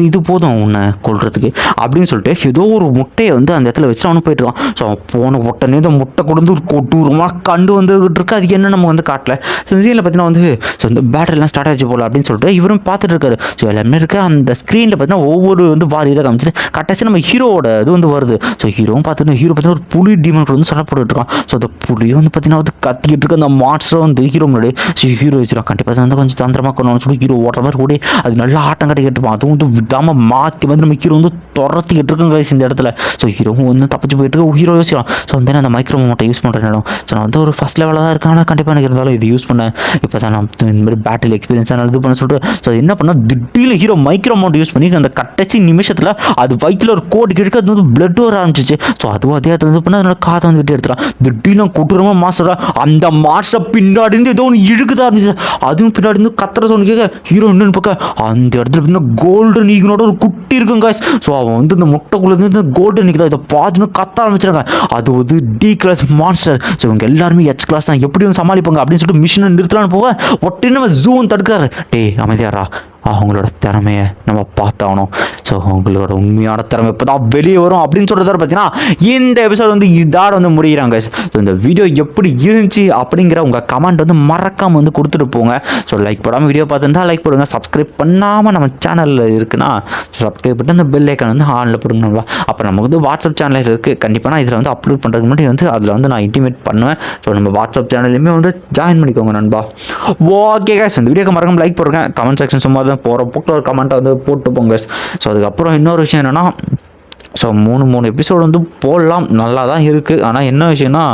இது போதும் உன்னை கொள்றதுக்கு அப்படின்னு சொல்லிட்டு ஏதோ ஒரு முட்டையை வந்து அந்த இடத்துல வச்சுட்டு அவனு போயிட்டு இருக்கான். ஸோ போன உடனே இந்த முட்டை கொடுந்து ஒரு கொடூரமாக கண்டு வந்துகிட்டு இருக்கு. அதுக்கு என்ன நம்ம வந்து காட்டல. ஸோ இந்த சீனில் பார்த்தீங்கன்னா வந்து ஸோ இந்த பேட்டரிலாம் ஸ்டார்ட் ஆச்சு போல அப்படின்னு சொல்லிட்டு இவரும் பார்த்துட்டு இருக்காரு. ஸோ எல்லாமே இருக்க அந்த ஸ்க்ரீனில் பார்த்தீங்கன்னா ஒவ்வொரு வந்து வாரியில் காமிச்சிட்டு கட்டாச்சு நம்ம ஹீரோவோட இது வந்து வருது. ஸோ ஹீரோவும் பார்த்துட்டு ஹீரோ பார்த்தீங்கன்னா ஒரு புலி டீமன் வந்து சண்டை போட்டுட்டு இருக்கான். ஸோ அந்த புலியும் வந்து பார்த்தீங்கன்னா வந்து கத்திக்கிட்டு இருக்கு. அந்த மான்ஸ்டர் வந்து ஹீரோ முன்னாடி ஸோ ஹீரோ வச்சுருக்கான். கண்டிப்பாக வந்து கொஞ்சம் தந்திரமாக கொண்டு சொல்லி ஹீரோ ஓடுற மாதிரி கூட அது நல்லா ஆட்டம் கட்டிக்கிட்டு இருப்பான். அதுவும் வந்து விடாமல் மாற்றி வந்து நம்ம ஹீரோ வந்து துரத்திக்கிட்டு இருக்குங்க இந்த இடத்துல. ஸோ ஹீரோவும் வந்து தப்பிச்சு போயிட்டு இருக்கு. ஹீரோ யோசிக்கலாம். ஸோ வந்து அந்த மைக்ரோ மோட்டை யூஸ் பண்ணுற இடம். ஸோ நான் வந்து ஒரு ஃபஸ்ட் லெவலில் தான் இருக்கேன், ஆனால் கண்டிப்பாக எனக்கு இருந்தாலும் இது யூஸ் பண்ணேன். இப்போ தான் நான் இந்த மாதிரி பேட்டில் எக்ஸ்பீரியன்ஸ் நான் இது பண்ண சொல்லிட்டு ஸோ என்ன பண்ணால் திடீர்னு ஹீரோ மைக்ரோ அமௌண்ட் யூஸ் பண்ணி அந்த கட்டச்சி நிமிஷத்தில் அது வயிற்றில் ஒரு கோடு கிழக்கு அது வந்து பிளட் வர ஆரம்பிச்சிச்சு. ஸோ அதுவும் அதே அது வந்து பண்ணால் அதனோட காதை வந்து விட்டு எடுத்துறான். திடீர்னு கொடூரமாக மாஸ்டரா அந்த மாஸ்டர் பின்னாடி இருந்து ஏதோ ஒன்று இழுக்குதா ஆரம்பிச்சு. அதுவும் பின்னாடி இருந்து கத்துற சொன்னு கேட்க ஹீரோ என்னன்னு பார்க்க அந்த இடத்துல பார்த்தீங்கன்னா கோல்டன் ஈகனோட ஒரு குட்டி இருக்குங்க. ஸோ அவன் வந்து இந்த முட்டைக்குள்ளே இருந்து கோல்டன் ஈக்கு தான் இதை பார்த்துன்னு கத்த ஆரம்பிச்சிருக்காங்க. அது வந்து டி கிளாஸ் மான்ஸ்டர். ஸோ இவங்க எல்லாருமே எச் கிளாஸ் தான், எப்படி வந்து சமாளிப்பாங்க அப்படின்னு சொல்லிட்டு மிஷினை நிறுத்தலான்னு போக ஒட்டின்னு ஜூன் தடுக்கிறாரு. டே அமைதியாரா அவங்களோட திறமையை நம்ம பார்த்தாகணும். ஸோ அவங்களோட உண்மையான திறமை இப்போ தான் வெளியே வரும் அப்படின்னு சொல்கிறத பார்த்தீங்கன்னா இந்த எபிசோட் வந்து இதோட வந்து முடிகிறாங்க. ஸோ இந்த வீடியோ எப்படி இருந்துச்சு அப்படிங்கிற உங்கள் கமெண்ட் வந்து மறக்காமல் வந்து கொடுத்துட்டு போங்க. ஸோ லைக் போடாமல் வீடியோ பார்த்துருந்தா லைக் போடுங்க. சப்ஸ்கிரைப் பண்ணாமல் நம்ம சேனலில் இருக்குன்னா சப்ஸ்கிரைப் பண்ணி அந்த பெல் ஐக்கான் வந்து ஆனில் போடுங்கங்களா. அப்போ நமக்கு வந்து வாட்ஸ்அப் சேனல் இருக்குது. கண்டிப்பாக நான் இதில் வந்து அப்லோட் பண்ணுறதுக்கு முன்னாடி வந்து அதில் வந்து நான் இன்டிமேட் பண்ணுவேன். ஸோ நம்ம வாட்ஸ்அப் சேனல்லையுமே வந்து ஜாயின் பண்ணிக்கோங்க நண்பா. ஓகே guys, இந்த வீடியோக்கு மறக்காம லைக் போடுங்க. கமெண்ட் செக்ஷன் சும்மா தான் போகிற போக்கில் ஒரு கமெண்ட்டை வந்து போட்டு போங்க. ஸோ அதுக்கப்புறம் இன்னொரு விஷயம் என்னென்னா, ஸோ மூணு எபிசோடு வந்து போடலாம், நல்லா தான் இருக்குது. ஆனால் என்ன விஷயம்னா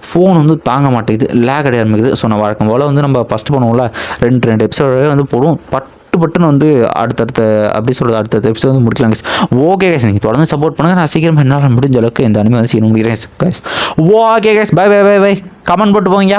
ஃபோன் வந்து தாங்க மாட்டேங்குது, லேக் அடைய ஆரம்பிக்குது. ஸோ நான் வழக்கம் போல் வந்து நம்ம ஃபஸ்ட்டு பண்ணுவோம்ல ரெண்டு எபிசோடே வந்து போடுவோம். பட்டுன்னு வந்து அடுத்தடுத்த எபிசோட் வந்து முடிக்கலாம் guys. ஓகே guys, நீங்கள் தொடர்ந்து சப்போர்ட் பண்ணுங்கள். நான் சீக்கிரமாக என்னால் முடிஞ்ச அளவுக்கு இந்த அனிமே வந்து செய்ய முடிகிறேன் guys. Okay guys, bye. Comment போட்டு போங்க.